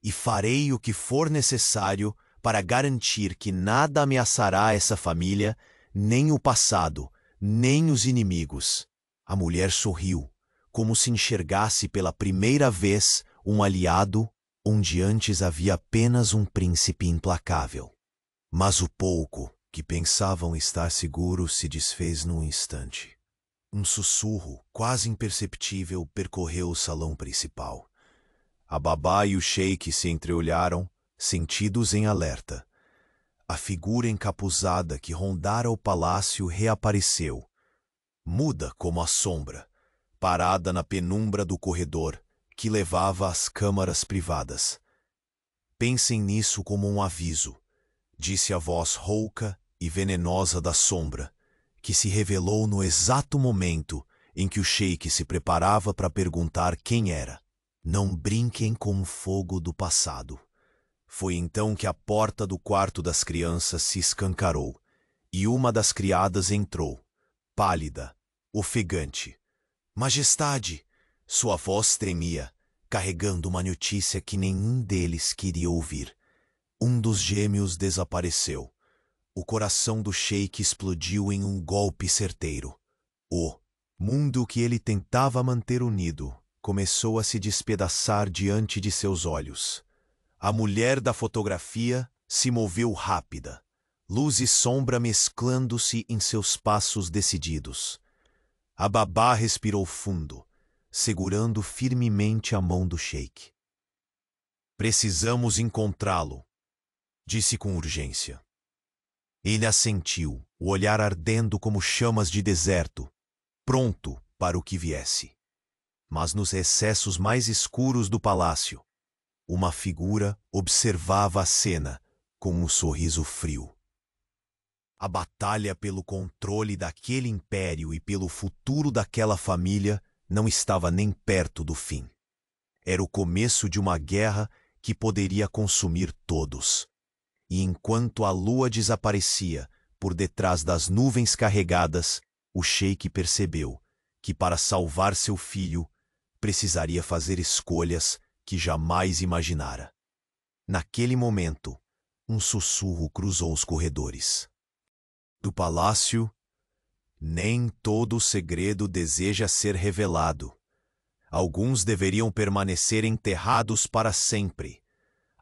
E farei o que for necessário para garantir que nada ameaçará essa família, nem o passado, nem os inimigos. A mulher sorriu, como se enxergasse pela primeira vez um aliado onde antes havia apenas um príncipe implacável. Mas o pouco que pensavam estar seguros se desfez num instante. Um sussurro, quase imperceptível, percorreu o salão principal. A babá e o sheik se entreolharam, sentidos em alerta. A figura encapuzada que rondara o palácio reapareceu, muda como a sombra, parada na penumbra do corredor que levava às câmaras privadas. Pensem nisso como um aviso, disse a voz rouca e venenosa da sombra, que se revelou no exato momento em que o sheik se preparava para perguntar quem era. Não brinquem com o fogo do passado. Foi então que a porta do quarto das crianças se escancarou, e uma das criadas entrou, pálida, ofegante. Majestade! Sua voz tremia, carregando uma notícia que nenhum deles queria ouvir. Um dos gêmeos desapareceu. O coração do sheik explodiu em um golpe certeiro. O mundo que ele tentava manter unido começou a se despedaçar diante de seus olhos. A mulher da fotografia se moveu rápida, luz e sombra mesclando-se em seus passos decididos. A babá respirou fundo, segurando firmemente a mão do sheik. Precisamos encontrá-lo, disse com urgência. Ele assentiu, o olhar ardendo como chamas de deserto, pronto para o que viesse. Mas nos recessos mais escuros do palácio, uma figura observava a cena com um sorriso frio. A batalha pelo controle daquele império e pelo futuro daquela família não estava nem perto do fim. Era o começo de uma guerra que poderia consumir todos. E enquanto a lua desaparecia por detrás das nuvens carregadas, o sheik percebeu que para salvar seu filho precisaria fazer escolhas que jamais imaginara. Naquele momento, um sussurro cruzou os corredores. Do palácio, nem todo o segredo deseja ser revelado. Alguns deveriam permanecer enterrados para sempre.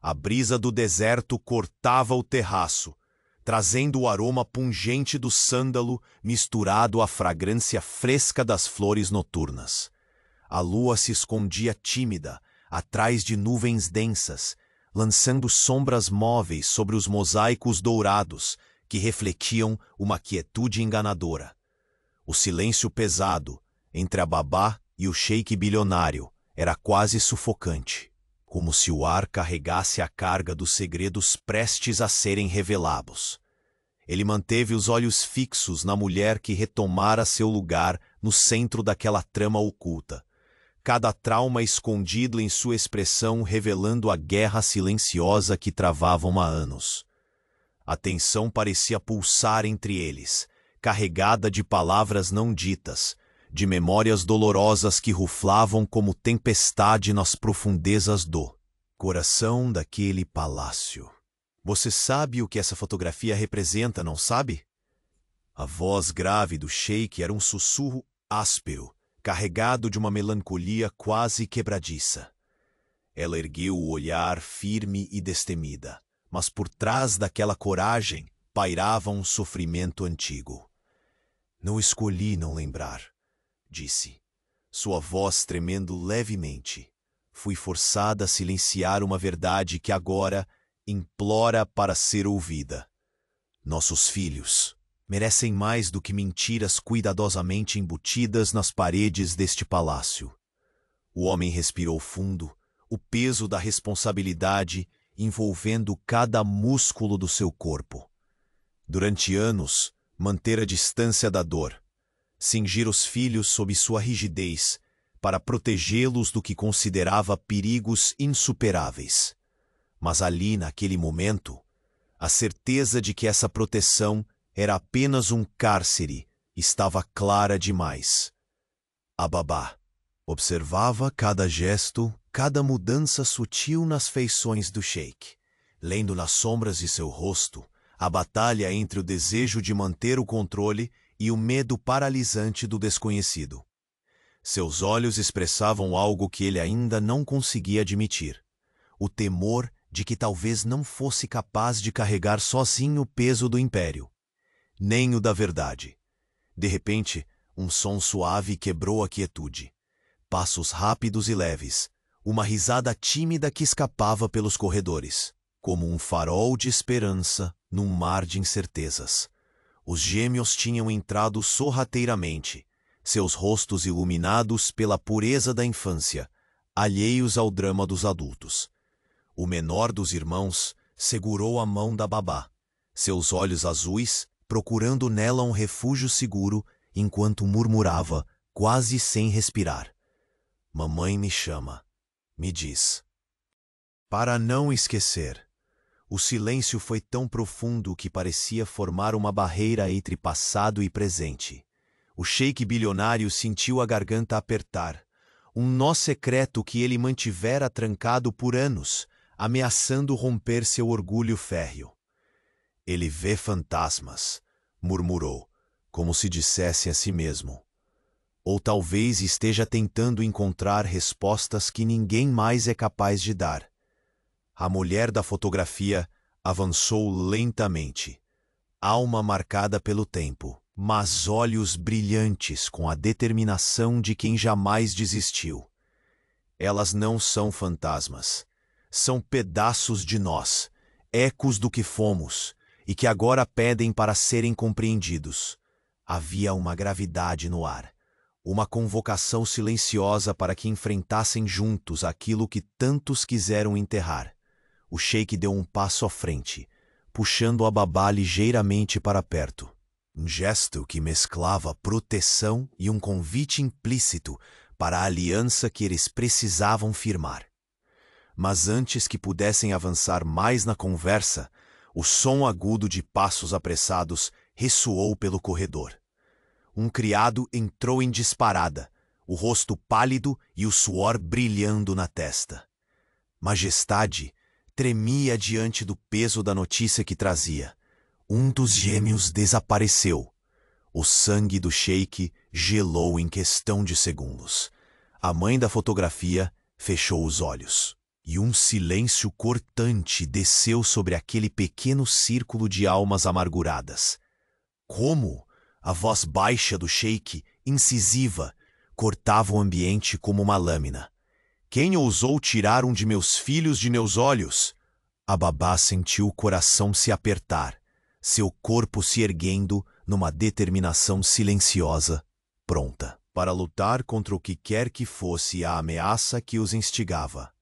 A brisa do deserto cortava o terraço, trazendo o aroma pungente do sândalo misturado à fragrância fresca das flores noturnas. A lua se escondia tímida, atrás de nuvens densas, lançando sombras móveis sobre os mosaicos dourados que refletiam uma quietude enganadora. O silêncio pesado entre a babá e o sheik bilionário era quase sufocante, como se o ar carregasse a carga dos segredos prestes a serem revelados. Ele manteve os olhos fixos na mulher que retomara seu lugar no centro daquela trama oculta, cada trauma escondido em sua expressão revelando a guerra silenciosa que travavam há anos. A tensão parecia pulsar entre eles, carregada de palavras não ditas, de memórias dolorosas que ruflavam como tempestade nas profundezas do coração daquele palácio. Você sabe o que essa fotografia representa, não sabe? A voz grave do sheik era um sussurro áspero, carregado de uma melancolia quase quebradiça. Ela ergueu o olhar firme e destemida, mas por trás daquela coragem pairava um sofrimento antigo. Não escolhi não lembrar, disse, sua voz tremendo levemente. Fui forçada a silenciar uma verdade que agora implora para ser ouvida. Nossos filhos merecem mais do que mentiras cuidadosamente embutidas nas paredes deste palácio. O homem respirou fundo, o peso da responsabilidade envolvendo cada músculo do seu corpo. Durante anos, manter a distância da dor, cingir os filhos sob sua rigidez, para protegê-los do que considerava perigos insuperáveis. Mas ali, naquele momento, a certeza de que essa proteção era apenas um cárcere estava clara demais. A babá observava cada gesto, cada mudança sutil nas feições do sheik, lendo nas sombras de seu rosto a batalha entre o desejo de manter o controle e o medo paralisante do desconhecido. Seus olhos expressavam algo que ele ainda não conseguia admitir: o temor de que talvez não fosse capaz de carregar sozinho o peso do império, nem o da verdade. De repente, um som suave quebrou a quietude. Passos rápidos e leves, uma risada tímida que escapava pelos corredores, como um farol de esperança num mar de incertezas. Os gêmeos tinham entrado sorrateiramente, seus rostos iluminados pela pureza da infância, alheios ao drama dos adultos. O menor dos irmãos segurou a mão da babá, seus olhos azuis procurando nela um refúgio seguro, enquanto murmurava, quase sem respirar: "Mamãe me chama", me diz. Para não esquecer. O silêncio foi tão profundo que parecia formar uma barreira entre passado e presente. O sheik bilionário sentiu a garganta apertar, um nó secreto que ele mantivera trancado por anos, ameaçando romper seu orgulho férreo. "Ele vê fantasmas", murmurou, como se dissesse a si mesmo. Ou talvez esteja tentando encontrar respostas que ninguém mais é capaz de dar. A mulher da fotografia avançou lentamente, alma marcada pelo tempo, mas olhos brilhantes com a determinação de quem jamais desistiu. "Elas não são fantasmas. São pedaços de nós, ecos do que fomos, e que agora pedem para serem compreendidos." Havia uma gravidade no ar, uma convocação silenciosa para que enfrentassem juntos aquilo que tantos quiseram enterrar. O sheik deu um passo à frente, puxando a babá ligeiramente para perto. Um gesto que mesclava proteção e um convite implícito para a aliança que eles precisavam firmar. Mas antes que pudessem avançar mais na conversa, o som agudo de passos apressados ressoou pelo corredor. Um criado entrou em disparada, o rosto pálido e o suor brilhando na testa. Majestade tremia diante do peso da notícia que trazia. Um dos gêmeos desapareceu. O sangue do sheik gelou em questão de segundos. A mãe da fotografia fechou os olhos, e um silêncio cortante desceu sobre aquele pequeno círculo de almas amarguradas. Como? A voz baixa do sheik, incisiva, cortava o ambiente como uma lâmina. "Quem ousou tirar um de meus filhos de meus olhos?" A babá sentiu o coração se apertar, seu corpo se erguendo numa determinação silenciosa, pronta para lutar contra o que quer que fosse a ameaça que os instigava.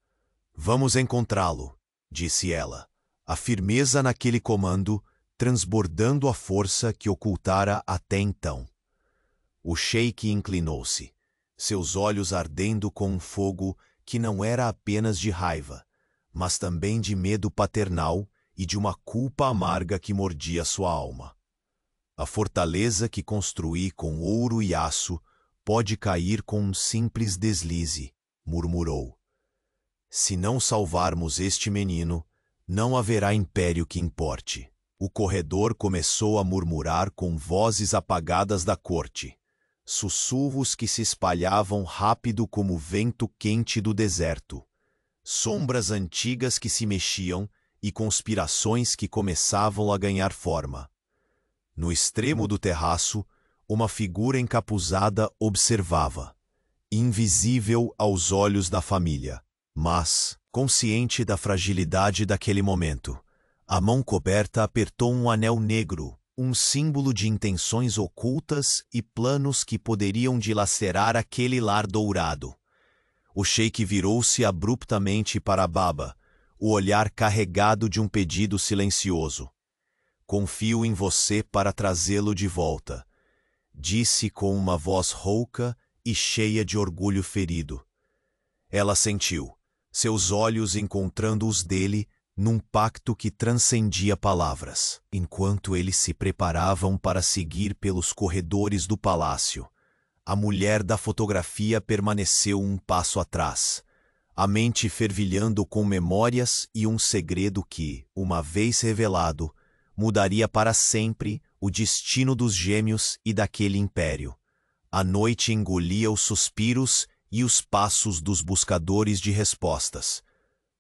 "Vamos encontrá-lo", disse ela, a firmeza naquele comando transbordando a força que ocultara até então. O sheik inclinou-se, seus olhos ardendo com um fogo que não era apenas de raiva, mas também de medo paternal e de uma culpa amarga que mordia sua alma. "A fortaleza que construí com ouro e aço pode cair com um simples deslize", murmurou. "Se não salvarmos este menino, não haverá império que importe." O corredor começou a murmurar com vozes apagadas da corte, sussurros que se espalhavam rápido como o vento quente do deserto, sombras antigas que se mexiam e conspirações que começavam a ganhar forma. No extremo do terraço, uma figura encapuzada observava, invisível aos olhos da família, mas consciente da fragilidade daquele momento. A mão coberta apertou um anel negro, um símbolo de intenções ocultas e planos que poderiam dilacerar aquele lar dourado. O sheik virou-se abruptamente para Baba, o olhar carregado de um pedido silencioso. Confio em você para trazê-lo de volta, disse com uma voz rouca e cheia de orgulho ferido. Ela sentiu, seus olhos encontrando os dele num pacto que transcendia palavras. Enquanto eles se preparavam para seguir pelos corredores do palácio, a mulher da fotografia permaneceu um passo atrás, a mente fervilhando com memórias e um segredo que, uma vez revelado, mudaria para sempre o destino dos gêmeos e daquele império. A noite engolia os suspiros e os passos dos buscadores de respostas.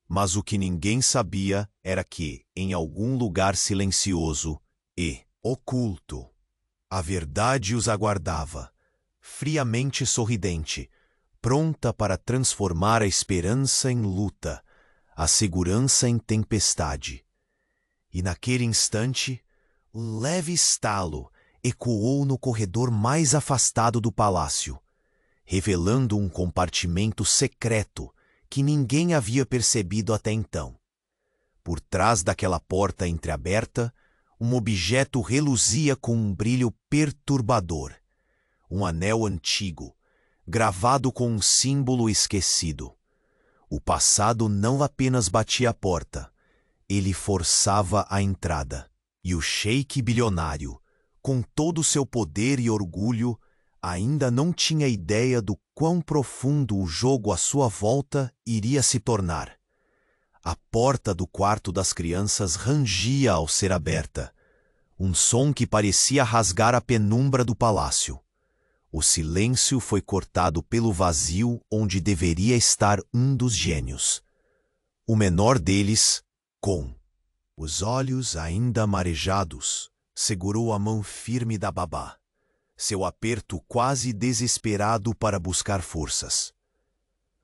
Mas o que ninguém sabia era que, em algum lugar silencioso e oculto, a verdade os aguardava, friamente sorridente, pronta para transformar a esperança em luta, a segurança em tempestade. E naquele instante, um leve estalo ecoou no corredor mais afastado do palácio, revelando um compartimento secreto que ninguém havia percebido até então. Por trás daquela porta entreaberta, um objeto reluzia com um brilho perturbador. Um anel antigo, gravado com um símbolo esquecido. O passado não apenas batia a porta, ele forçava a entrada. E o sheik bilionário, com todo o seu poder e orgulho, ainda não tinha ideia do quão profundo o jogo à sua volta iria se tornar. A porta do quarto das crianças rangia ao ser aberta, um som que parecia rasgar a penumbra do palácio. O silêncio foi cortado pelo vazio onde deveria estar um dos gênios. O menor deles, com os olhos ainda marejados, segurou a mão firme da babá, seu aperto quase desesperado para buscar forças.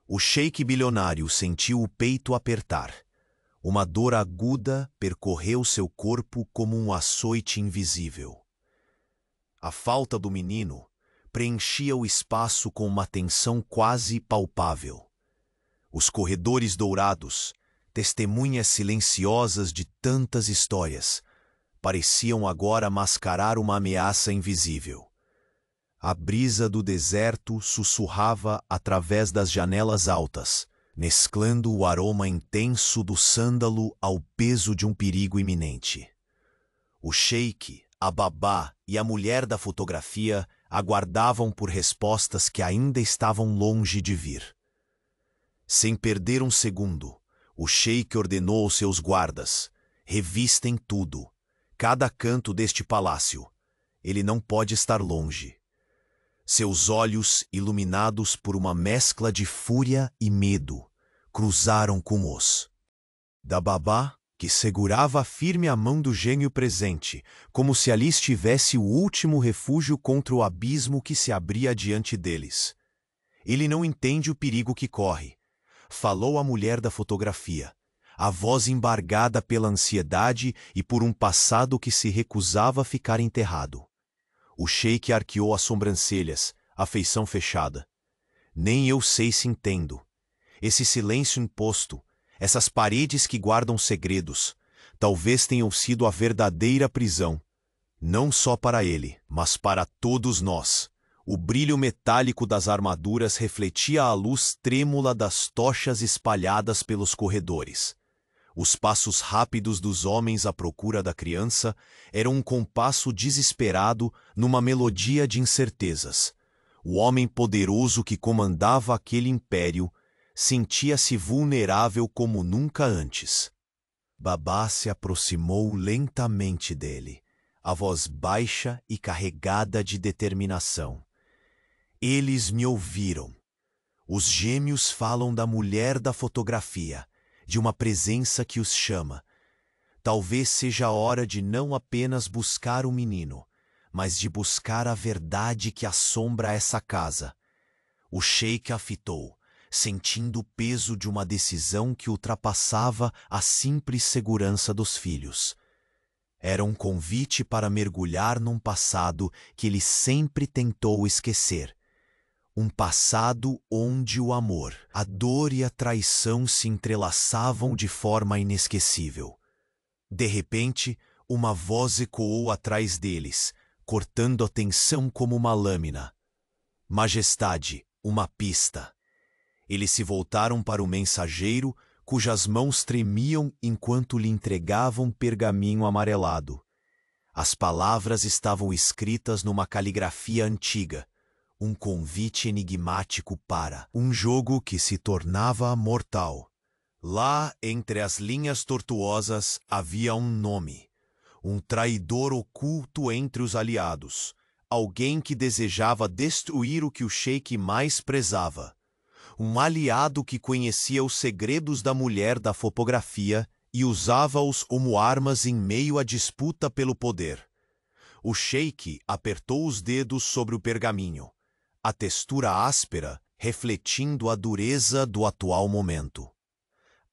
O sheik bilionário sentiu o peito apertar. Uma dor aguda percorreu seu corpo como um açoite invisível. A falta do menino preenchia o espaço com uma tensão quase palpável. Os corredores dourados, testemunhas silenciosas de tantas histórias, pareciam agora mascarar uma ameaça invisível. A brisa do deserto sussurrava através das janelas altas, mesclando o aroma intenso do sândalo ao peso de um perigo iminente. O sheik, a babá e a mulher da fotografia aguardavam por respostas que ainda estavam longe de vir. Sem perder um segundo, o sheik ordenou aos seus guardas: revistem tudo, cada canto deste palácio. Ele não pode estar longe. Seus olhos, iluminados por uma mescla de fúria e medo, cruzaram com os da babá, que segurava firme a mão do gênio presente, como se ali estivesse o último refúgio contra o abismo que se abria diante deles. Ele não entende o perigo que corre, falou a mulher da fotografia, a voz embargada pela ansiedade e por um passado que se recusava a ficar enterrado. O sheik arqueou as sobrancelhas, a feição fechada. Nem eu sei se entendo. Esse silêncio imposto, essas paredes que guardam segredos, talvez tenham sido a verdadeira prisão. Não só para ele, mas para todos nós. O brilho metálico das armaduras refletia a luz trêmula das tochas espalhadas pelos corredores. Os passos rápidos dos homens à procura da criança eram um compasso desesperado numa melodia de incertezas. O homem poderoso que comandava aquele império sentia-se vulnerável como nunca antes. Babá se aproximou lentamente dele, a voz baixa e carregada de determinação. Eles me ouviram. Os gêmeos falam da mulher da fotografia, de uma presença que os chama. Talvez seja a hora de não apenas buscar o menino, mas de buscar a verdade que assombra essa casa. O sheik a fitou, sentindo o peso de uma decisão que ultrapassava a simples segurança dos filhos. Era um convite para mergulhar num passado que ele sempre tentou esquecer. Um passado onde o amor, a dor e a traição se entrelaçavam de forma inesquecível. De repente, uma voz ecoou atrás deles, cortando a tensão como uma lâmina. Majestade, uma pista. Eles se voltaram para o mensageiro, cujas mãos tremiam enquanto lhe entregavam um pergaminho amarelado. As palavras estavam escritas numa caligrafia antiga, um convite enigmático para um jogo que se tornava mortal. Lá, entre as linhas tortuosas, havia um nome. Um traidor oculto entre os aliados. Alguém que desejava destruir o que o sheik mais prezava. Um aliado que conhecia os segredos da mulher da fotografia e usava-os como armas em meio à disputa pelo poder. O sheik apertou os dedos sobre o pergaminho, a textura áspera refletindo a dureza do atual momento.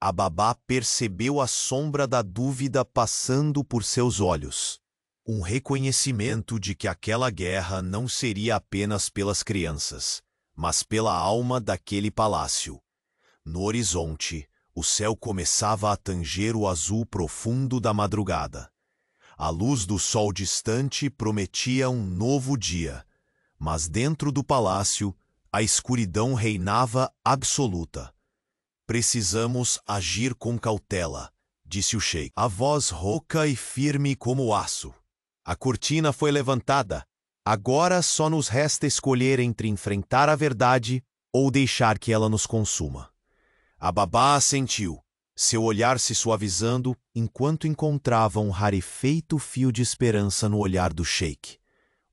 A babá percebeu a sombra da dúvida passando por seus olhos. Um reconhecimento de que aquela guerra não seria apenas pelas crianças, mas pela alma daquele palácio. No horizonte, o céu começava a tanger o azul profundo da madrugada. A luz do sol distante prometia um novo dia, mas dentro do palácio, a escuridão reinava absoluta. Precisamos agir com cautela, disse o sheik, a voz rouca e firme como aço. A cortina foi levantada. Agora só nos resta escolher entre enfrentar a verdade ou deixar que ela nos consuma. A babá assentiu, seu olhar se suavizando enquanto encontrava um rarefeito fio de esperança no olhar do sheik.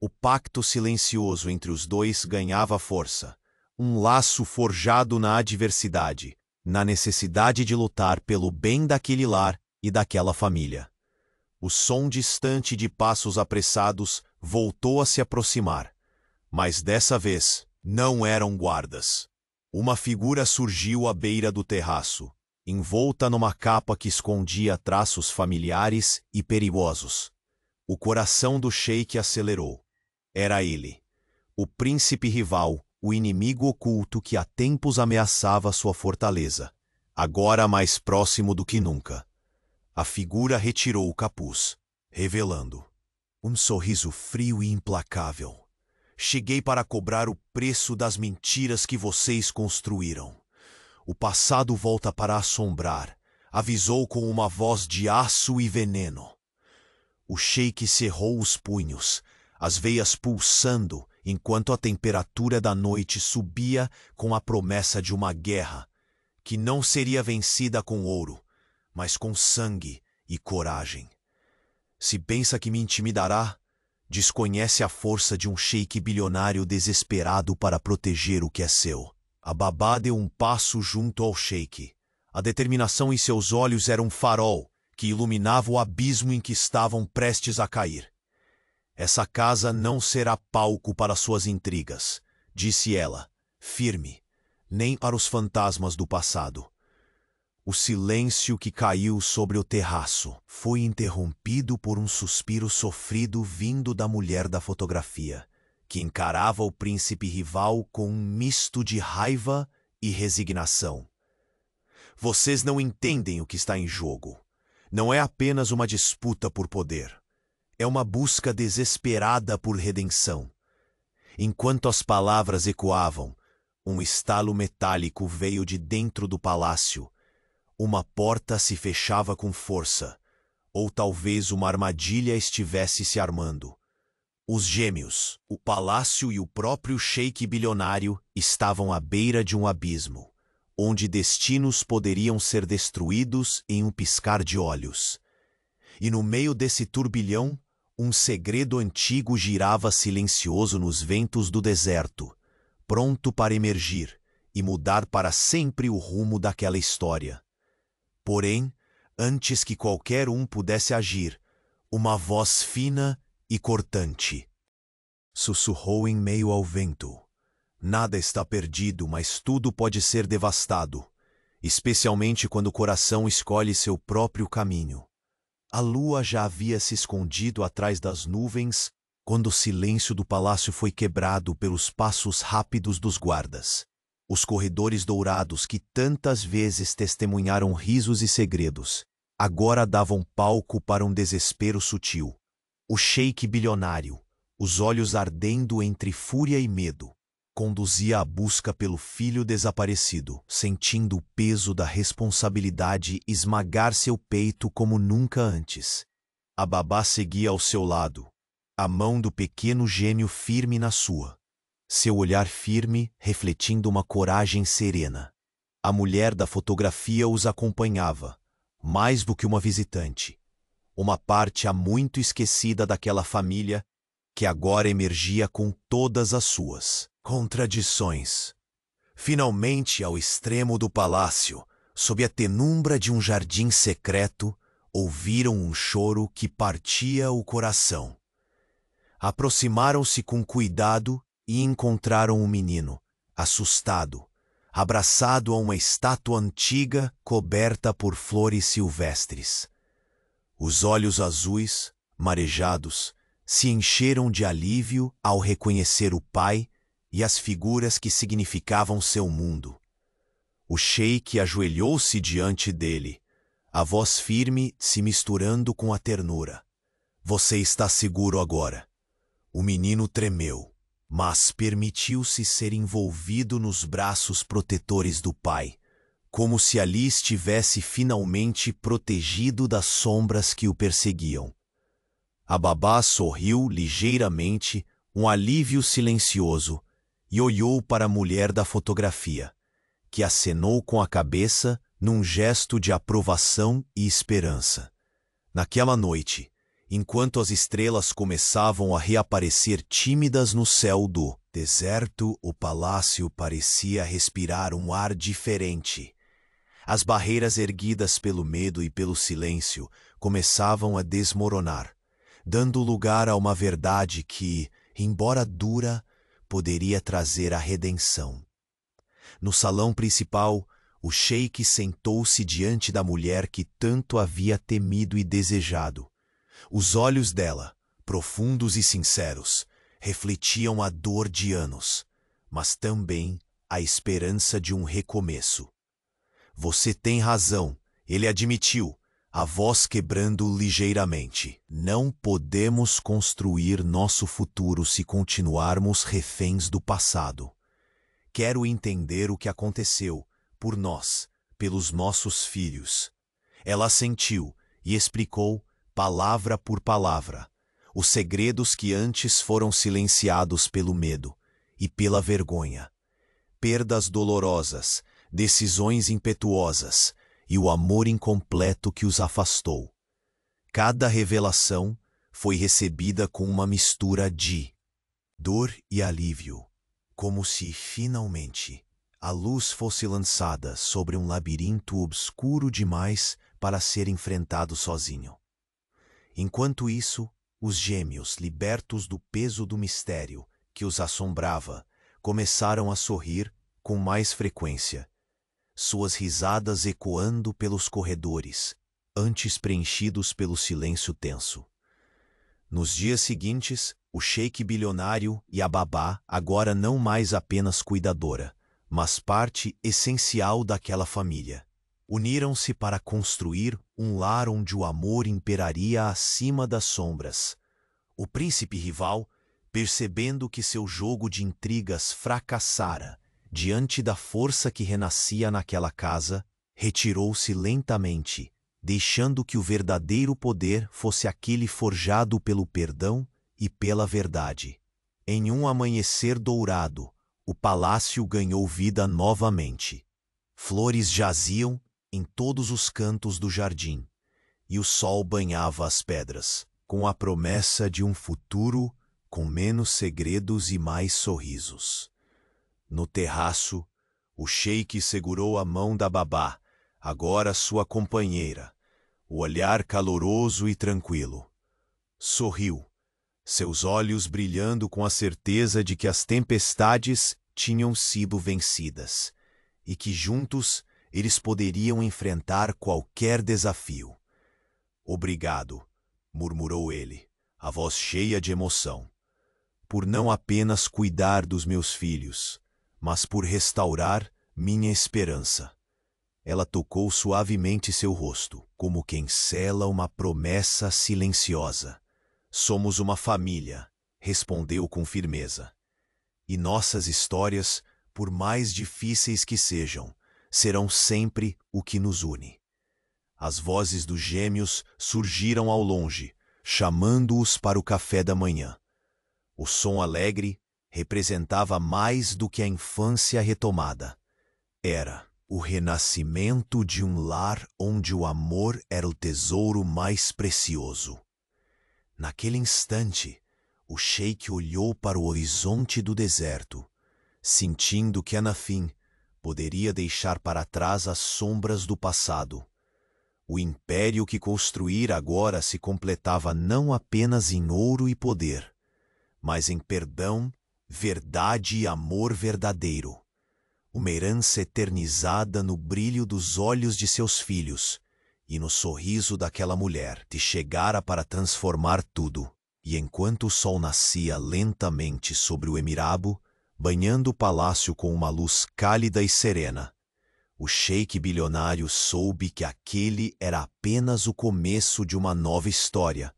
O pacto silencioso entre os dois ganhava força, um laço forjado na adversidade, na necessidade de lutar pelo bem daquele lar e daquela família. O som distante de passos apressados voltou a se aproximar, mas dessa vez não eram guardas. Uma figura surgiu à beira do terraço, envolta numa capa que escondia traços familiares e perigosos. O coração do sheik acelerou. Era ele, o príncipe rival, o inimigo oculto que há tempos ameaçava sua fortaleza, agora mais próximo do que nunca. A figura retirou o capuz, revelando um sorriso frio e implacável. Cheguei para cobrar o preço das mentiras que vocês construíram. O passado volta para assombrar, avisou com uma voz de aço e veneno. O sheik cerrou os punhos, as veias pulsando, enquanto a temperatura da noite subia com a promessa de uma guerra, que não seria vencida com ouro, mas com sangue e coragem. Se pensa que me intimidará, desconhece a força de um sheik bilionário desesperado para proteger o que é seu. A babá deu um passo junto ao sheik. A determinação em seus olhos era um farol que iluminava o abismo em que estavam prestes a cair. Essa casa não será palco para suas intrigas, disse ela, firme, nem para os fantasmas do passado. O silêncio que caiu sobre o terraço foi interrompido por um suspiro sofrido vindo da mulher da fotografia, que encarava o príncipe rival com um misto de raiva e resignação. Vocês não entendem o que está em jogo. Não é apenas uma disputa por poder. É uma busca desesperada por redenção. Enquanto as palavras ecoavam, um estalo metálico veio de dentro do palácio. Uma porta se fechava com força, ou talvez uma armadilha estivesse se armando. Os gêmeos, o palácio e o próprio sheik bilionário estavam à beira de um abismo, onde destinos poderiam ser destruídos em um piscar de olhos. E no meio desse turbilhão, um segredo antigo girava silencioso nos ventos do deserto, pronto para emergir e mudar para sempre o rumo daquela história. Porém, antes que qualquer um pudesse agir, uma voz fina e cortante sussurrou em meio ao vento. Nada está perdido, mas tudo pode ser devastado, especialmente quando o coração escolhe seu próprio caminho. A lua já havia se escondido atrás das nuvens quando o silêncio do palácio foi quebrado pelos passos rápidos dos guardas. Os corredores dourados que tantas vezes testemunharam risos e segredos, agora davam palco para um desespero sutil. O sheik bilionário, os olhos ardendo entre fúria e medo, conduzia a busca pelo filho desaparecido, sentindo o peso da responsabilidade esmagar seu peito como nunca antes. A babá seguia ao seu lado, a mão do pequeno gêmeo firme na sua, seu olhar firme refletindo uma coragem serena. A mulher da fotografia os acompanhava, mais do que uma visitante, uma parte há muito esquecida daquela família que agora emergia com todas as suas contradições. Finalmente, ao extremo do palácio, sob a penumbra de um jardim secreto, ouviram um choro que partia o coração. Aproximaram-se com cuidado e encontraram um menino, assustado, abraçado a uma estátua antiga coberta por flores silvestres. Os olhos azuis, marejados, se encheram de alívio ao reconhecer o pai e as figuras que significavam seu mundo. O sheik ajoelhou-se diante dele, a voz firme se misturando com a ternura. Você está seguro agora. O menino tremeu, mas permitiu-se ser envolvido nos braços protetores do pai, como se ali estivesse finalmente protegido das sombras que o perseguiam. A babá sorriu ligeiramente, um alívio silencioso, e olhou para a mulher da fotografia, que acenou com a cabeça num gesto de aprovação e esperança. Naquela noite, enquanto as estrelas começavam a reaparecer tímidas no céu do deserto, o palácio parecia respirar um ar diferente. As barreiras erguidas pelo medo e pelo silêncio começavam a desmoronar, dando lugar a uma verdade que, embora dura, poderia trazer a redenção. No salão principal, o sheik sentou-se diante da mulher que tanto havia temido e desejado. Os olhos dela, profundos e sinceros, refletiam a dor de anos, mas também a esperança de um recomeço. Você tem razão, ele admitiu, a voz quebrando ligeiramente. Não podemos construir nosso futuro se continuarmos reféns do passado. Quero entender o que aconteceu, por nós, pelos nossos filhos. Ela assentiu e explicou, palavra por palavra, os segredos que antes foram silenciados pelo medo e pela vergonha. Perdas dolorosas, decisões impetuosas e o amor incompleto que os afastou. Cada revelação foi recebida com uma mistura de dor e alívio, como se, finalmente, a luz fosse lançada sobre um labirinto obscuro demais para ser enfrentado sozinho. Enquanto isso, os gêmeos, libertos do peso do mistério que os assombrava, começaram a sorrir com mais frequência, suas risadas ecoando pelos corredores, antes preenchidos pelo silêncio tenso. Nos dias seguintes, o sheik bilionário e a babá, agora não mais apenas cuidadora, mas parte essencial daquela família, uniram-se para construir um lar onde o amor imperaria acima das sombras. O príncipe rival, percebendo que seu jogo de intrigas fracassara diante da força que renascia naquela casa, retirou-se lentamente, deixando que o verdadeiro poder fosse aquele forjado pelo perdão e pela verdade. Em um amanhecer dourado, o palácio ganhou vida novamente. Flores jaziam em todos os cantos do jardim, e o sol banhava as pedras, com a promessa de um futuro com menos segredos e mais sorrisos. No terraço, o sheik segurou a mão da babá, agora sua companheira, o olhar caloroso e tranquilo. Sorriu, seus olhos brilhando com a certeza de que as tempestades tinham sido vencidas e que juntos eles poderiam enfrentar qualquer desafio. Obrigado, murmurou ele, a voz cheia de emoção. por não apenas cuidar dos meus filhos, mas por restaurar minha esperança. Ela tocou suavemente seu rosto, como quem sela uma promessa silenciosa. Somos uma família, respondeu com firmeza. E nossas histórias, por mais difíceis que sejam, serão sempre o que nos une. As vozes dos gêmeos surgiram ao longe, chamando-os para o café da manhã. O som alegre representava mais do que a infância retomada. Era o renascimento de um lar onde o amor era o tesouro mais precioso. Naquele instante, o sheik olhou para o horizonte do deserto, sentindo que Anafim poderia deixar para trás as sombras do passado. O império que construíra agora se completava não apenas em ouro e poder, mas em perdão, verdade e amor verdadeiro. Uma herança eternizada no brilho dos olhos de seus filhos e no sorriso daquela mulher que chegara para transformar tudo. E enquanto o sol nascia lentamente sobre o Emirabo, banhando o palácio com uma luz cálida e serena, o sheik bilionário soube que aquele era apenas o começo de uma nova história,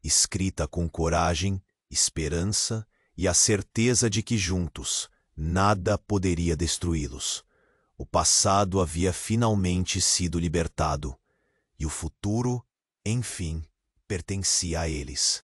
escrita com coragem, esperança e a certeza de que juntos nada poderia destruí-los. O passado havia finalmente sido libertado, e o futuro, enfim, pertencia a eles.